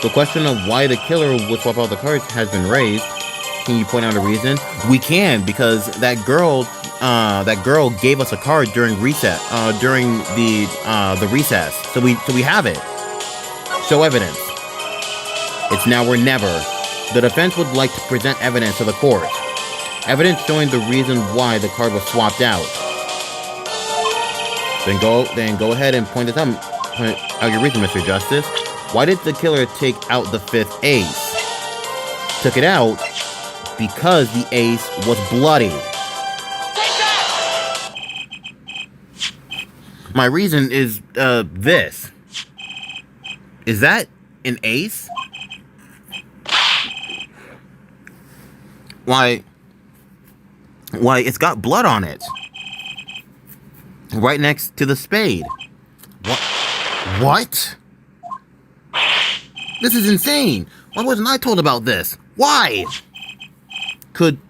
the question of why the killer would swap out the cards has been raised. Can you point out a reason? We can, because that girl gave us a card during recess, during the recess. So we have it. Show evidence. It's now or never. The defense would like to present evidence to the court. Evidence showing the reason why the card was swapped out. Then go ahead and point out your reason, Mr. Justice. Why did the killer take out the fifth ace? Took it out because the ace was bloody. My reason is, this. Is that an ace? Why, it's got blood on it. Right next to the spade. What? This is insane. Why wasn't I told about this? Why? Could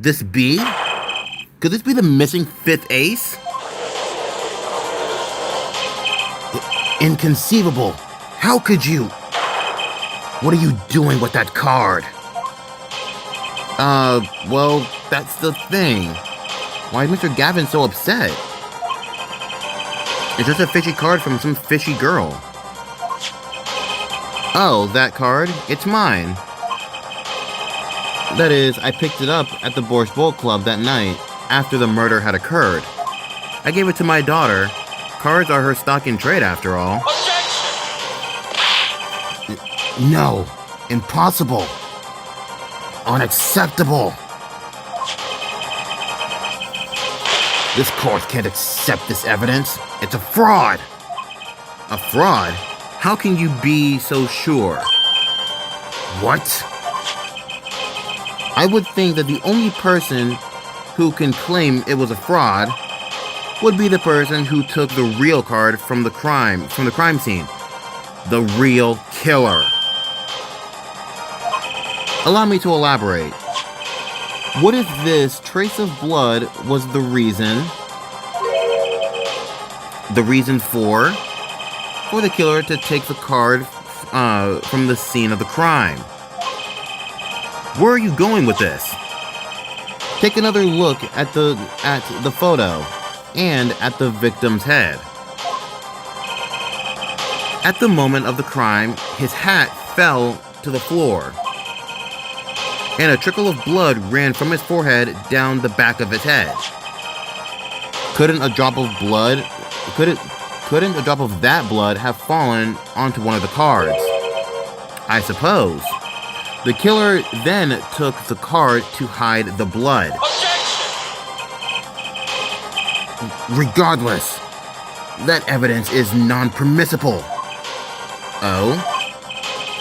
this be the missing fifth ace? Inconceivable. How could you? What are you doing with that card? Well, that's the thing. Why is Mr. Gavin so upset? It's just a fishy card from some fishy girl. Oh, that card? It's mine. That is, I picked it up at the Borscht Bowl Club that night, after the murder had occurred. I gave it to my daughter. Cards are her stock in trade, after all. No. Impossible. Unacceptable. This court can't accept this evidence. It's a fraud. A fraud? How can you be so sure? What? I would think that the only person who can claim it was a fraud would be the person who took the real card from the crime scene. The real killer. Allow me to elaborate. What if this trace of blood was the reason for the killer to take the card from the scene of the crime? Where are you going with this? Take another look at the photo and at the victim's head. At the moment of the crime, his hat fell to the floor, and a trickle of blood ran from his forehead down the back of his head. Couldn't a drop of that blood have fallen onto one of the cards? I suppose. The killer then took the card to hide the blood. Regardless, that evidence is non-permissible. Oh?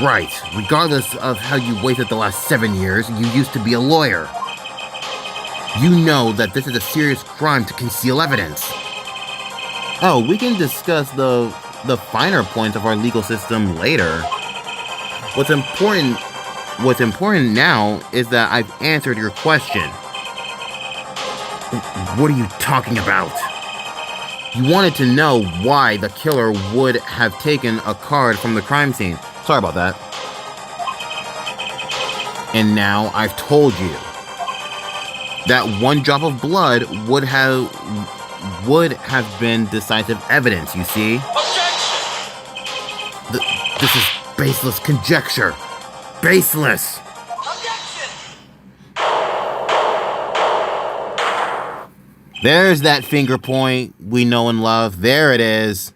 Right. Regardless of how you wasted the last 7 years, you used to be a lawyer. You know that this is a serious crime to conceal evidence. Oh, we can discuss the finer points of our legal system later. What's important now is that I've answered your question. What are you talking about? You wanted to know why the killer would have taken a card from the crime scene. Sorry about that. And now I've told you. That one drop of blood would have been decisive evidence, you see? This is baseless conjecture. Baseless! There's that finger point we know and love. There it is.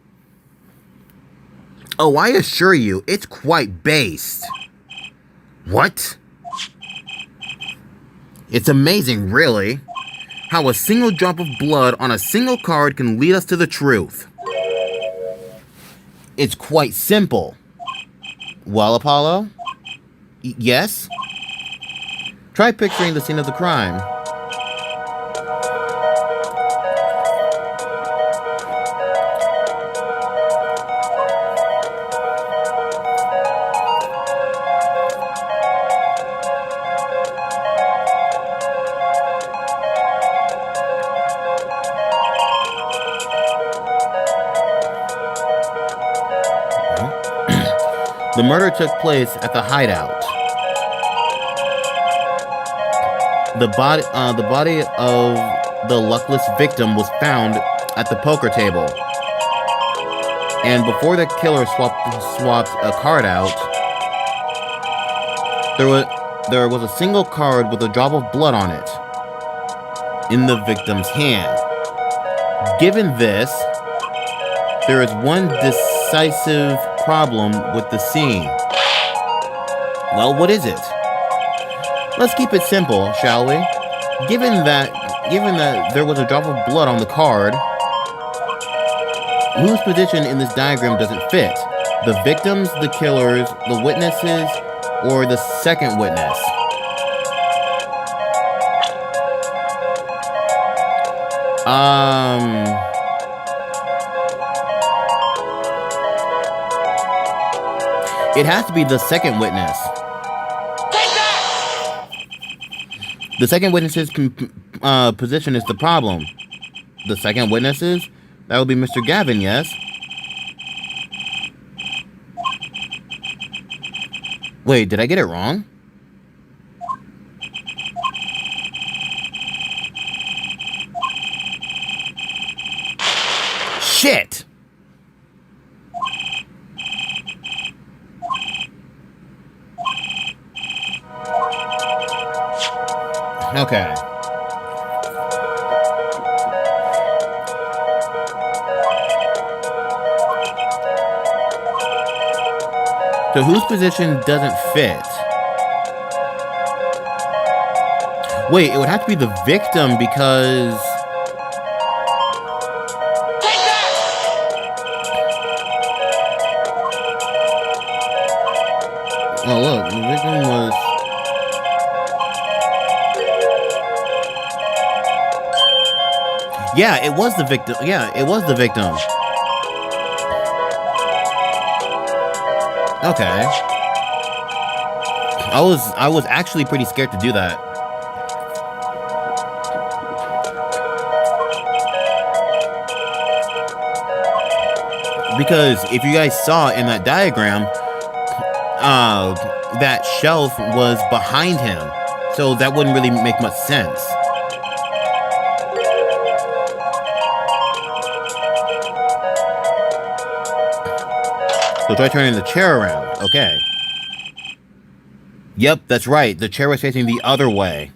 Oh, I assure you, it's quite based. What? It's amazing, really, how a single drop of blood on a single card can lead us to the truth. It's quite simple. Well, Apollo? Yes? Try picturing the scene of the crime. The murder took place at the hideout. The body of the luckless victim was found at the poker table. And before the killer swapped a card out, there was a single card with a drop of blood on it in the victim's hand. Given this, there is one decisive problem with the scene. Well, what is it? Let's keep it simple, shall we? Given that there was a drop of blood on the card, whose position in this diagram doesn't fit? The victims, the killers, the witnesses, or the second witness? It has to be the second witness. The second witness's position is the problem. The second witnesses? That would be Mr. Gavin, yes? Wait, did I get it wrong? Shit! Okay. So whose position doesn't fit? Wait, it would have to be the victim because... Oh, look, the victim was... Yeah, it was the victim. Yeah, it was the victim. Okay. I was actually pretty scared to do that. Because if you guys saw in that diagram, that shelf was behind him. So that wouldn't really make much sense. So try turning the chair around. Okay. Yep, that's right. The chair was facing the other way.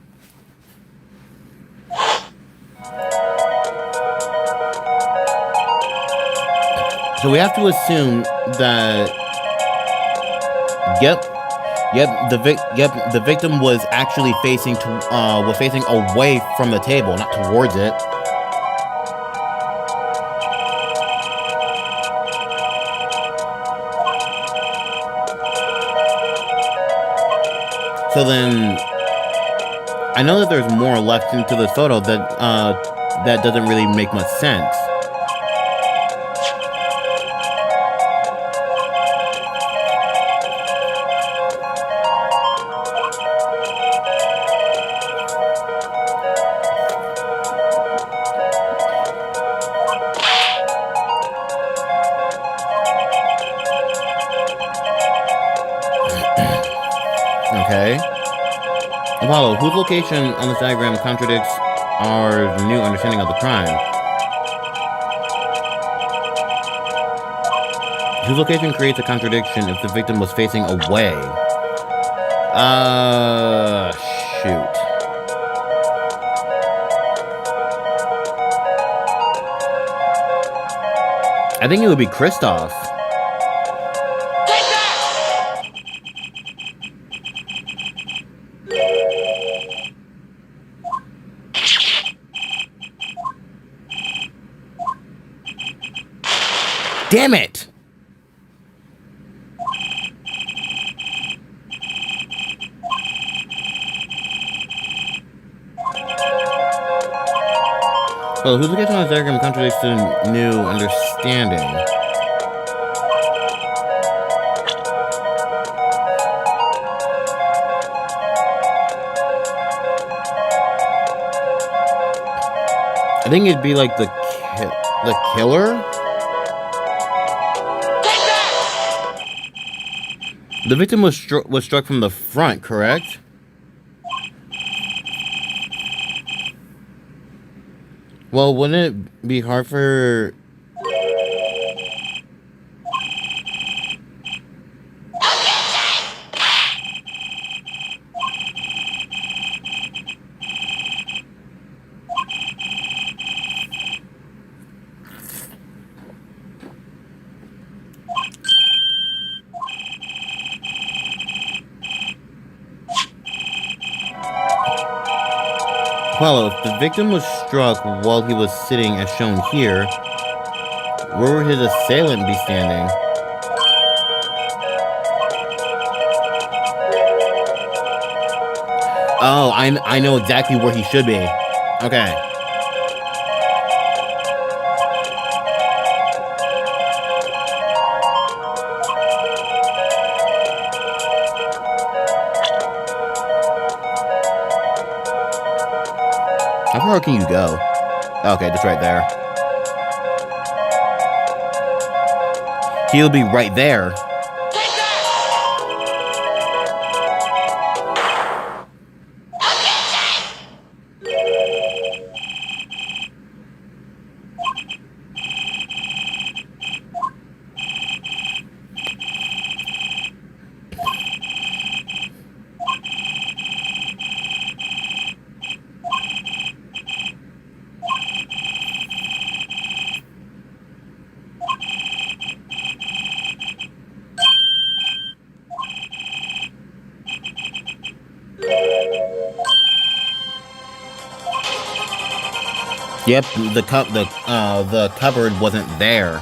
So we have to assume that. Yep. The victim was actually facing away from the table, not towards it. So then, I know that there's more left into this photo that doesn't really make much sense. Okay. Apollo, whose location on this diagram contradicts our new understanding of the crime? Whose location creates a contradiction if the victim was facing away? Shoot. I think it would be Kristoff. Damn it! Well, whose location on this diagram contradicts the new understanding? I think it'd be like the killer? The victim was struck from the front, correct? Well, wouldn't it be hard for... Apollo, if the victim was struck while he was sitting as shown here, where would his assailant be standing? Oh, I know exactly where he should be. Okay. How far can you go? Okay, just right there. He'll be right there. Yep, the cupboard wasn't there.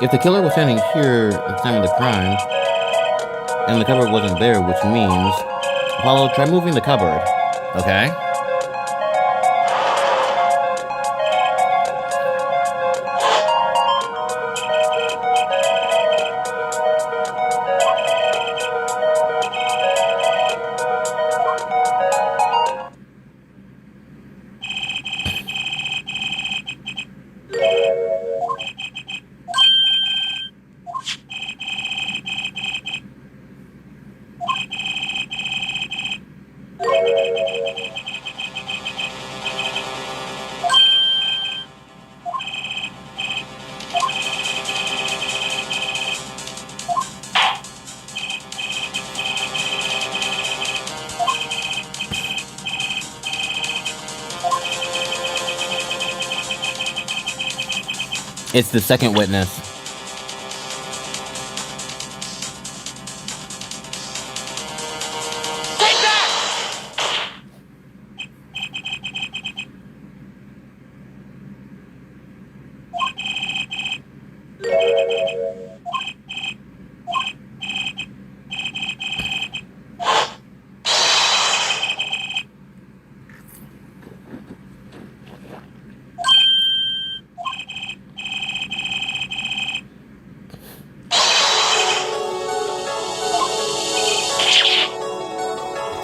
If the killer was standing here at the time of the crime, and the cupboard wasn't there, which means... Apollo, try moving the cupboard. Okay. It's the second witness. Take that!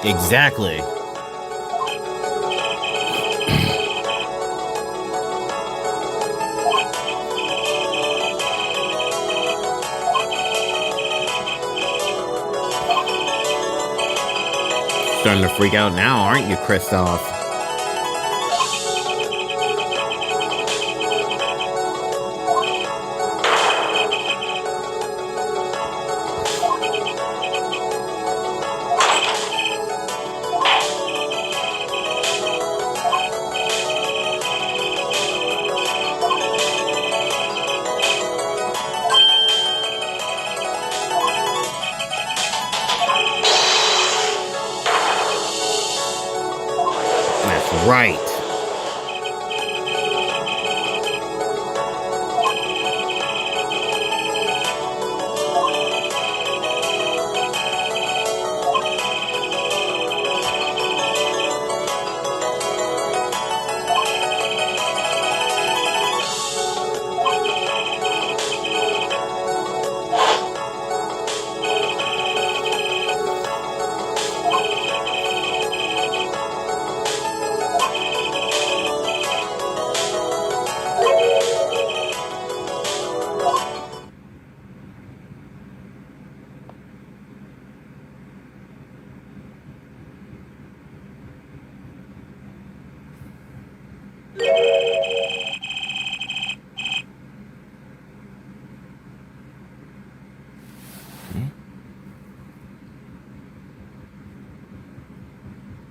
Exactly. Starting to freak out now, aren't you, Kristoff? That's right.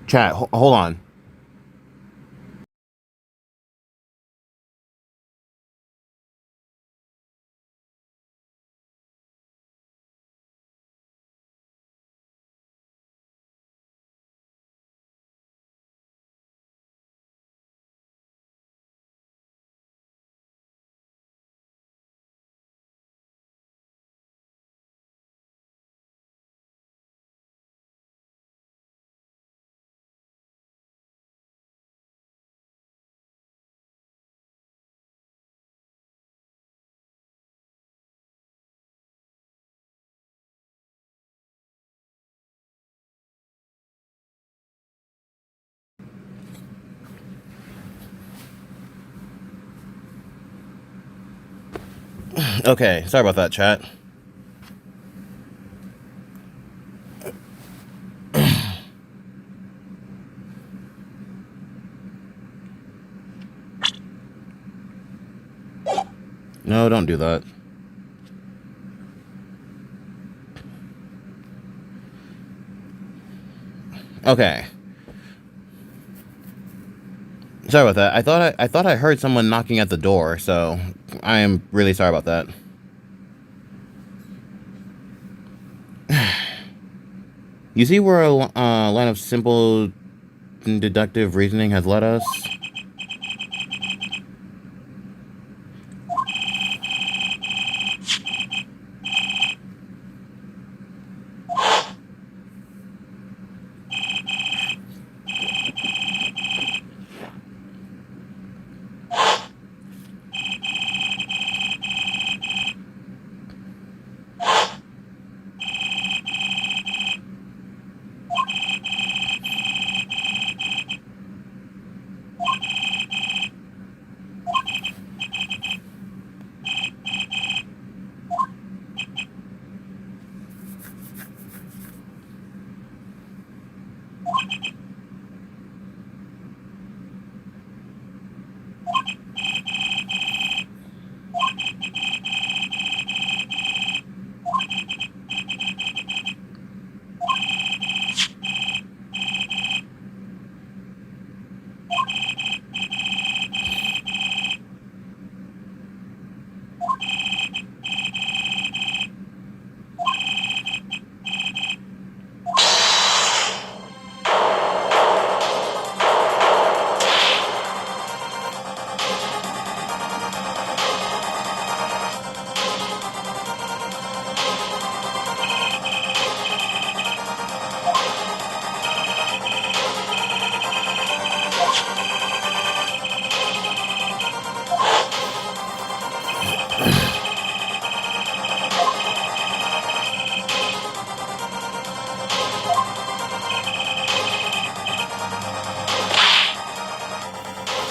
Chat, hold on. Okay, sorry about that, chat. No, don't do that. Okay. Sorry about that. I thought I heard someone knocking at the door, so I am really sorry about that. You see where a line of simple deductive reasoning has led us?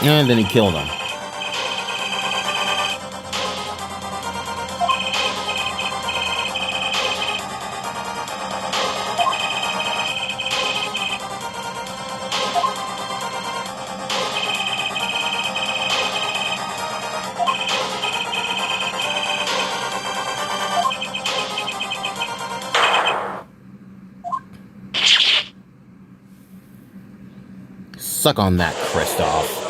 And then he killed him. Suck on that, Kristoff.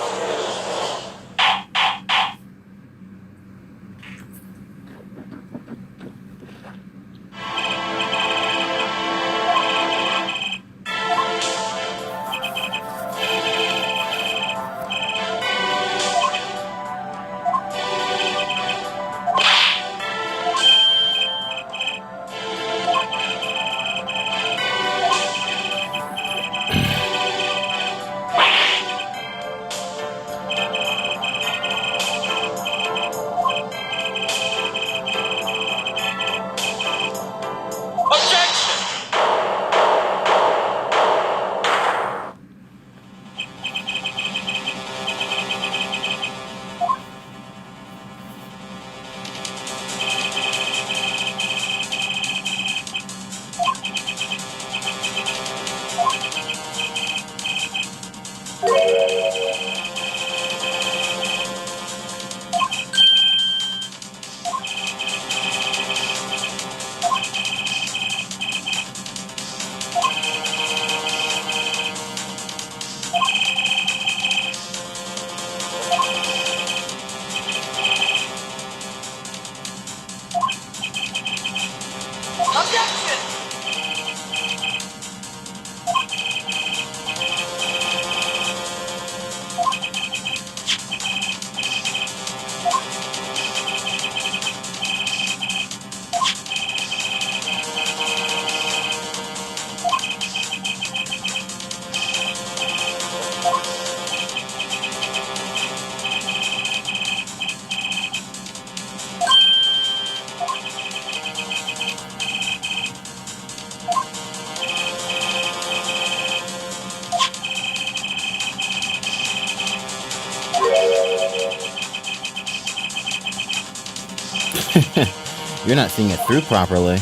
You're not seeing it through properly.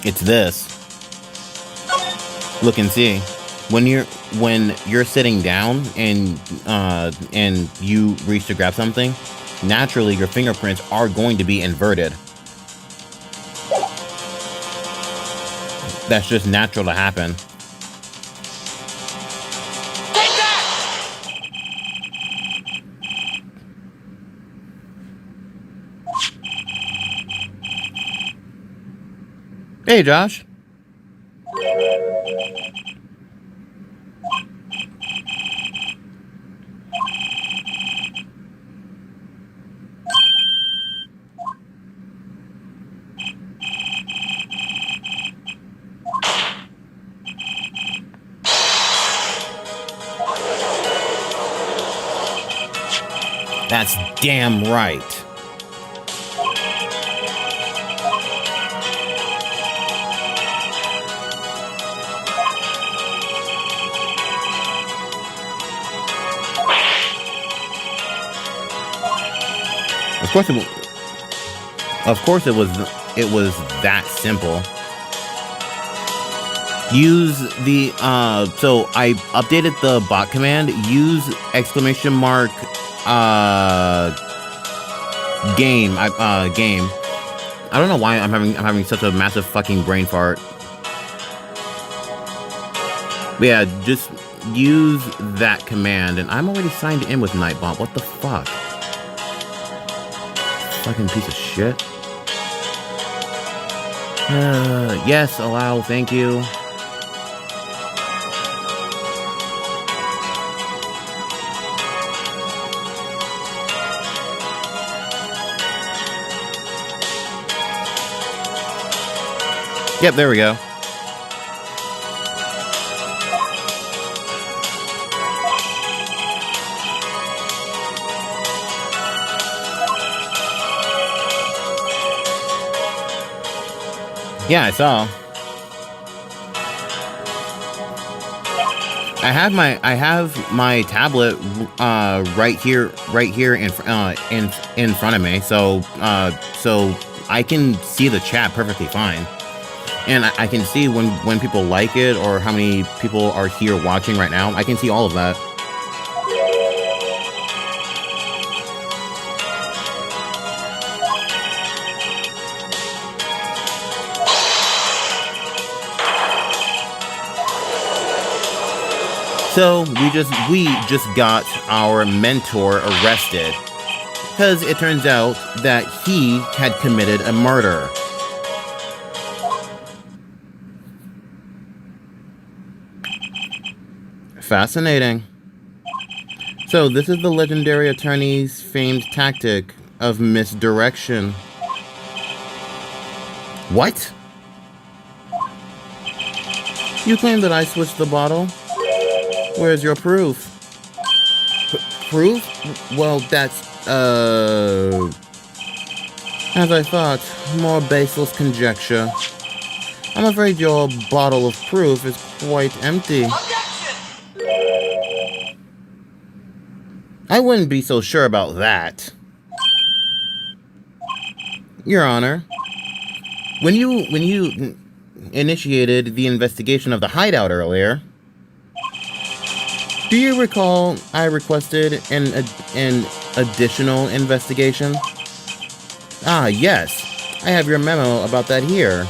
It's this. Look and see. When you're sitting down and you reach to grab something, naturally your fingerprints are going to be inverted. That's just natural to happen. Hey, Josh. That's damn right. Of course it was that simple. Use the so I updated the bot command. Use exclamation mark game I don't know why I'm having such a massive fucking brain fart. But yeah, just use that command, and I'm already signed in with Nightbot. What the fuck? Fucking piece of shit. Yes, allow, thank you. Yep, there we go. Yeah, I saw. I have my tablet right here in front of me, so I can see the chat perfectly fine, and I can see when people like it or how many people are here watching right now. I can see all of that. So we just got our mentor arrested because it turns out that he had committed a murder. Fascinating. So this is the legendary attorney's famed tactic of misdirection. What? You claim that I switched the bottle? Where's your proof? Proof? Well, that's, as I thought, more baseless conjecture. I'm afraid your bottle of proof is quite empty. I wouldn't be so sure about that. Your Honor, when you initiated the investigation of the hideout earlier, do you recall I requested an additional investigation? Ah, yes. I have your memo about that here.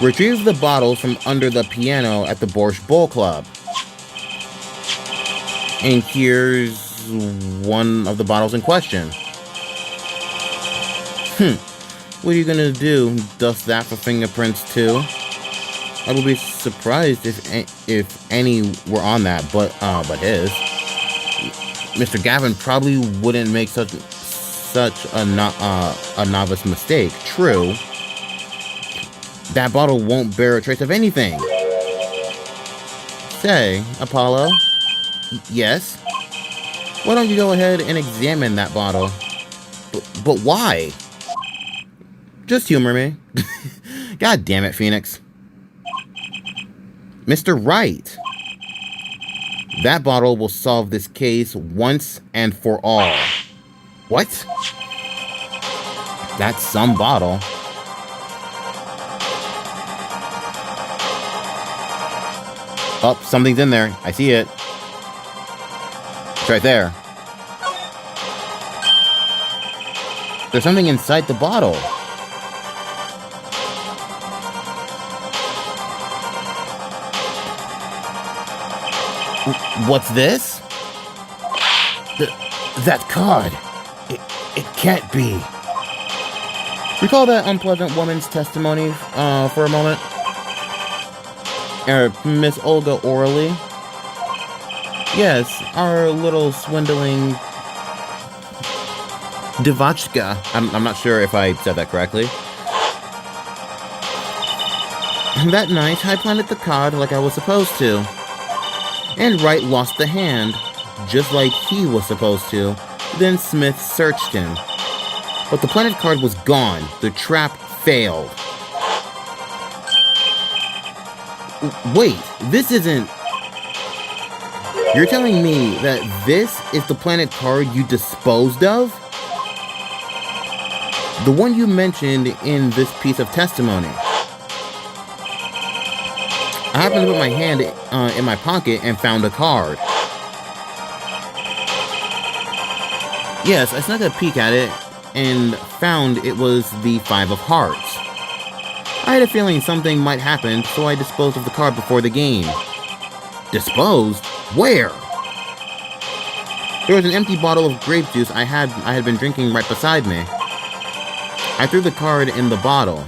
Retrieve the bottles from under the piano at the Borscht Bowl Club. And here's one of the bottles in question. What are you gonna do? Dust that for fingerprints too? I would be surprised if any were on that, but his. Mr. Gavin probably wouldn't make such a novice mistake. True. That bottle won't bear a trace of anything. Say, Apollo. Yes? Why don't you go ahead and examine that bottle? But why? Just humor me. God damn it, Phoenix. Mr. Wright. That bottle will solve this case once and for all. What? That's some bottle. Oh, something's in there. I see it. It's right there. There's something inside the bottle. What's this? That card. It can't be. Recall that unpleasant woman's testimony for a moment? Miss Olga Orally? Yes, our little swindling Devachka. I'm not sure if I said that correctly. That night, I planted the card like I was supposed to. And Wright lost the hand, just like he was supposed to. Then Smith searched him. But the planted card was gone. The trap failed. Wait, this isn't... You're telling me that this is the planted card you disposed of? The one you mentioned in this piece of testimony. I happened to put my hand in my pocket and found a card. Yes, I snuck a peek at it, and found it was the Five of Hearts. I had a feeling something might happen, so I disposed of the card before the game. Disposed? Where? There was an empty bottle of grape juice I had been drinking right beside me. I threw the card in the bottle.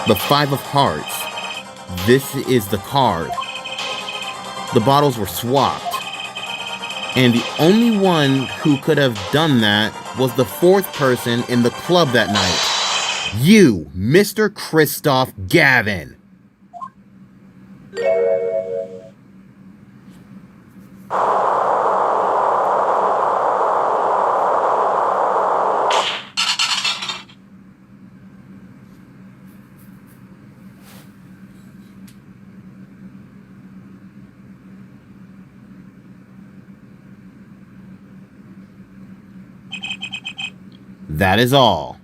The Five of Hearts. This is the card. The bottles were swapped. And the only one who could have done that was the fourth person in the club that night. You, Mr. Christoph Gavin. That is all.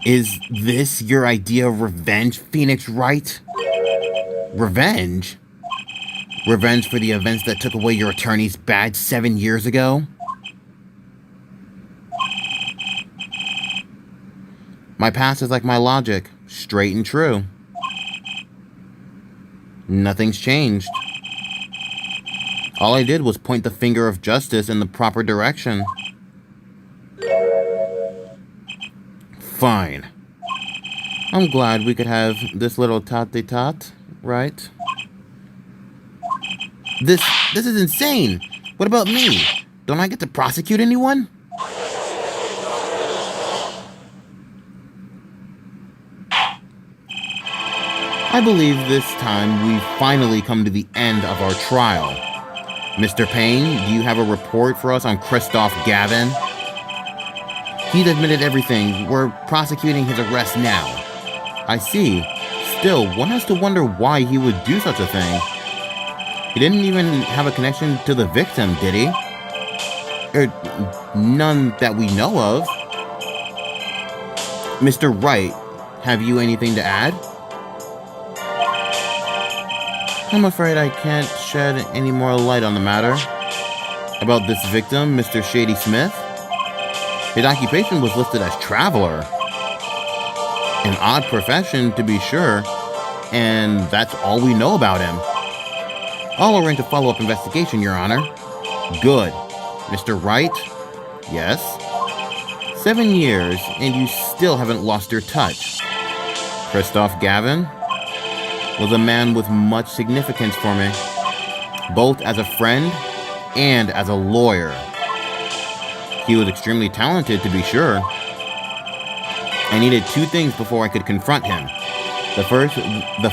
Is this your idea of revenge, Phoenix Wright? Revenge? Revenge for the events that took away your attorney's badge 7 years ago? My past is like my logic, straight and true. Nothing's changed. All I did was point the finger of justice in the proper direction. Fine. I'm glad we could have this little tat-de-tat, right? This is insane! What about me? Don't I get to prosecute anyone? I believe this time we've finally come to the end of our trial. Mr. Payne, do you have a report for us on Christoph Gavin? He's admitted everything. We're prosecuting his arrest now. I see. Still, one has to wonder why he would do such a thing. He didn't even have a connection to the victim, did he? None that we know of. Mr. Wright, have you anything to add? I'm afraid I can't shed any more light on the matter. About this victim, Mr. Shady Smith? His occupation was listed as traveler. An odd profession, to be sure, and that's all we know about him. I'll arrange a follow-up investigation, Your Honor. Good. Mr. Wright? Yes? 7 years, and you still haven't lost your touch. Christoph Gavin was a man with much significance for me, both as a friend and as a lawyer. He was extremely talented, to be sure. I needed 2 things before I could confront him. The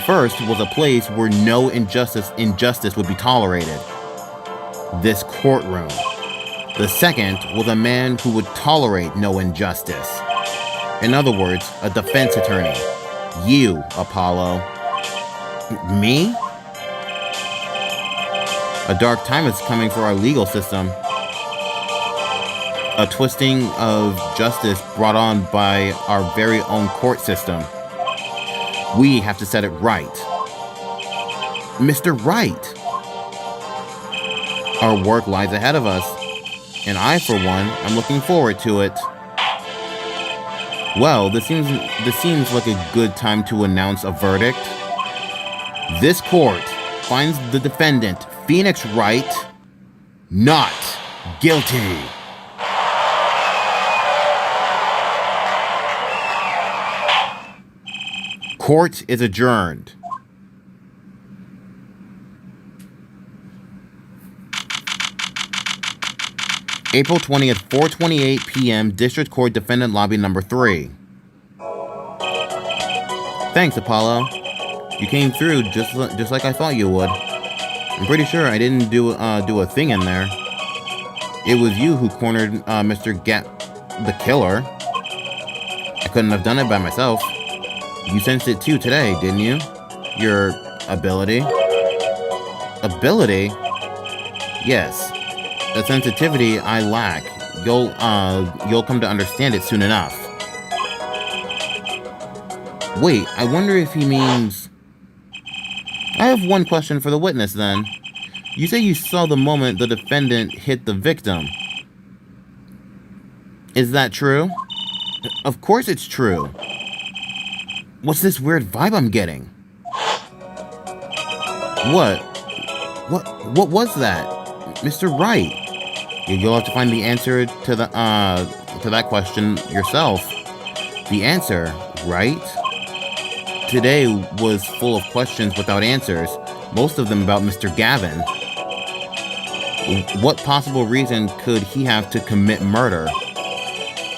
first was a place where no injustice would be tolerated. This courtroom. The second was a man who would tolerate no injustice. In other words, a defense attorney. You, Apollo. Me? A dark time is coming for our legal system. A twisting of justice brought on by our very own court system. We have to set it right. Mr. Wright! Our work lies ahead of us, and I, for one, am looking forward to it. Well, this seems like a good time to announce a verdict. This court finds the defendant, Phoenix Wright, not guilty. Court is adjourned. April 20th, 4:28 p.m., District Court Defendant Lobby Number 3. Thanks, Apollo. You came through just like I thought you would. I'm pretty sure I didn't do a thing in there. It was you who cornered Mr. the killer. I couldn't have done it by myself. You sensed it too today, didn't you? Your ability? Ability? Yes. The sensitivity I lack. You'll come to understand it soon enough. Wait, I wonder if he means... I have one question for the witness, then. You say you saw the moment the defendant hit the victim. Is that true? Of course it's true. What's this weird vibe I'm getting? What? What was that? Mr. Wright. You'll have to find the answer to that question yourself. The answer, right? Today was full of questions without answers, most of them about Mr. Gavin. What possible reason could he have to commit murder?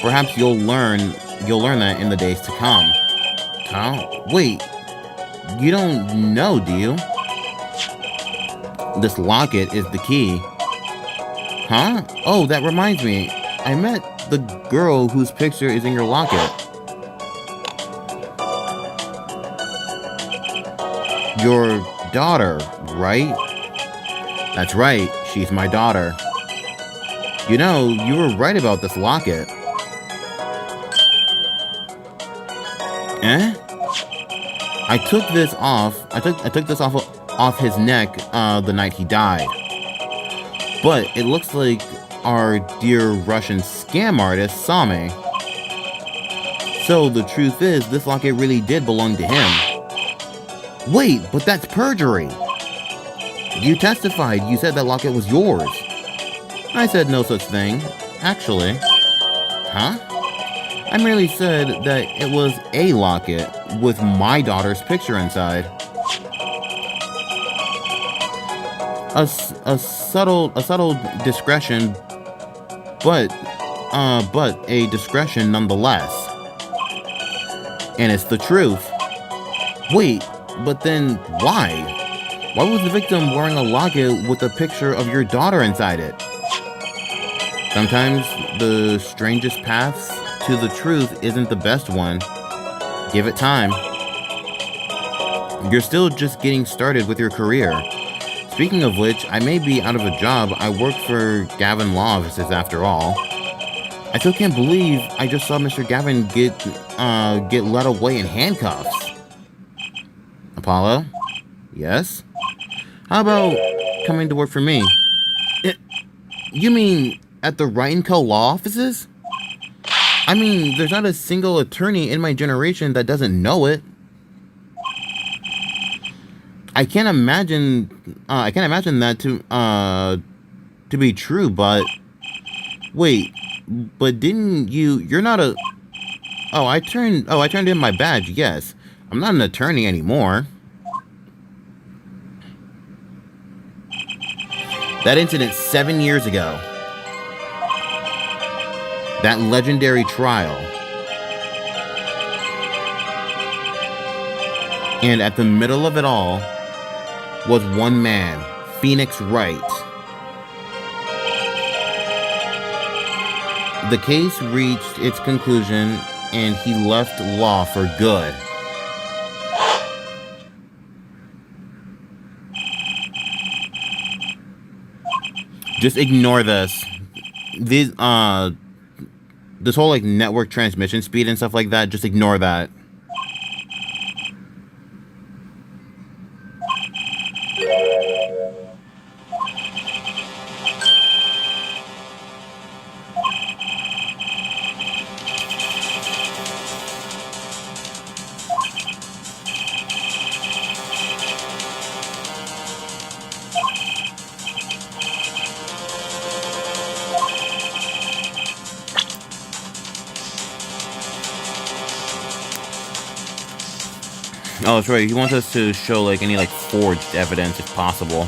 Perhaps you'll learn that in the days to come. Huh? Wait, you don't know, do you? This locket is the key. Huh? Oh, that reminds me. I met the girl whose picture is in your locket. Your daughter, right? That's right, she's my daughter. You know, you were right about this locket. Eh? I took this off his neck the night he died. But it looks like our dear Russian scam artist saw me. So the truth is, this locket really did belong to him. Wait, but that's perjury! You testified. You said that locket was yours. I said no such thing, actually. Huh? I merely said that it was a locket with my daughter's picture inside. A subtle discretion, but a discretion nonetheless. And it's the truth. Wait, but then why? Why was the victim wearing a locket with a picture of your daughter inside it? Sometimes the strangest paths to the truth isn't the best one. Give it time. You're still just getting started with your career. Speaking of which, I may be out of a job. I work for Gavin Law Offices after all. I still can't believe I just saw Mr. Gavin get led away in handcuffs. Apollo? Yes? How about coming to work for me? You mean at the Wright & Co. law offices? I mean, there's not a single attorney in my generation that doesn't know it. I can't imagine that to be true, but wait, but didn't you're not a I turned in my badge, yes. I'm not an attorney anymore. That incident 7 years ago. That legendary trial. And at the middle of it all was one man, Phoenix Wright. The case reached its conclusion and he left law for good. Just ignore this. This whole like network transmission speed and stuff like that, just ignore that. Oh, that's right. He wants us to show like any like forged evidence if possible.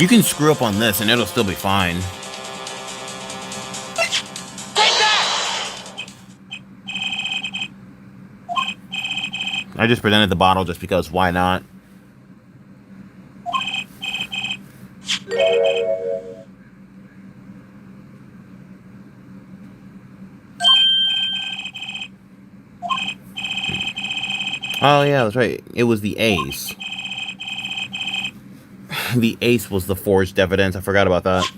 You can screw up on this and it'll still be fine. I just presented the bottle just because why not? Oh yeah, that's right. It was the ace. The ace was the forged evidence. I forgot about that.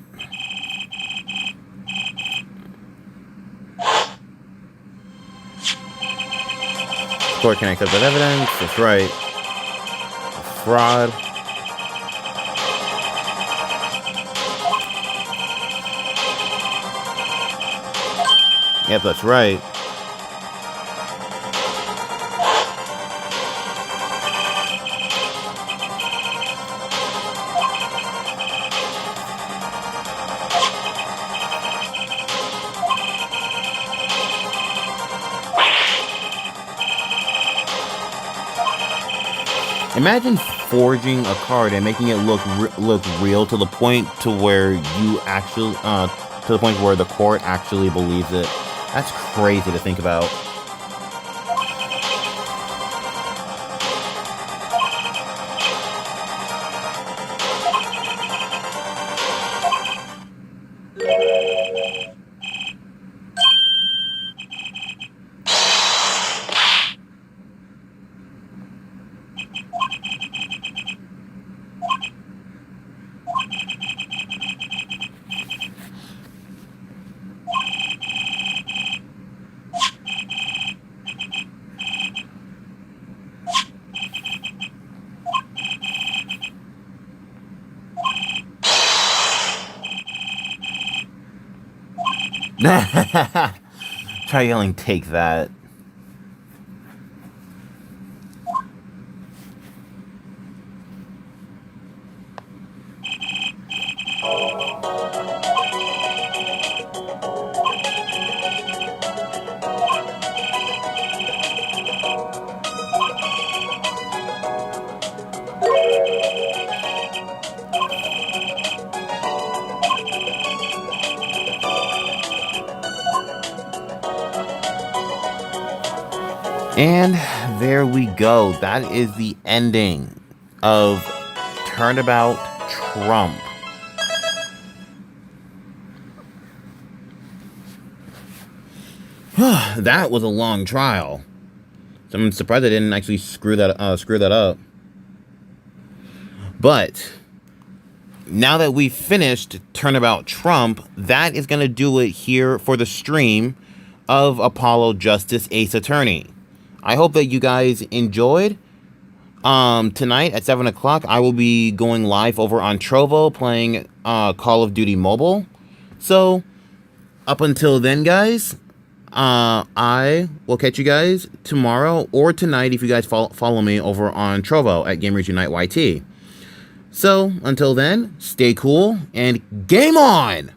court can accept that evidence. That's right. Fraud. Yep, that's right. Imagine forging a card and making it look real to the point to where you actually to the point where the court actually believes it. That's crazy to think about. Try yelling, "Take that." And there we go. That is the ending of Turnabout Trump. That was a long trial. I'm surprised I didn't actually screw that up. But now that we've finished Turnabout Trump, that is going to do it here for the stream of Apollo Justice Ace Attorney. I hope that you guys enjoyed. Tonight at 7 o'clock, I will be going live over on Trovo playing Call of Duty Mobile. So, up until then, guys, I will catch you guys tomorrow or tonight if you guys follow me over on Trovo at Gamers Unite YT. So, until then, stay cool and game on!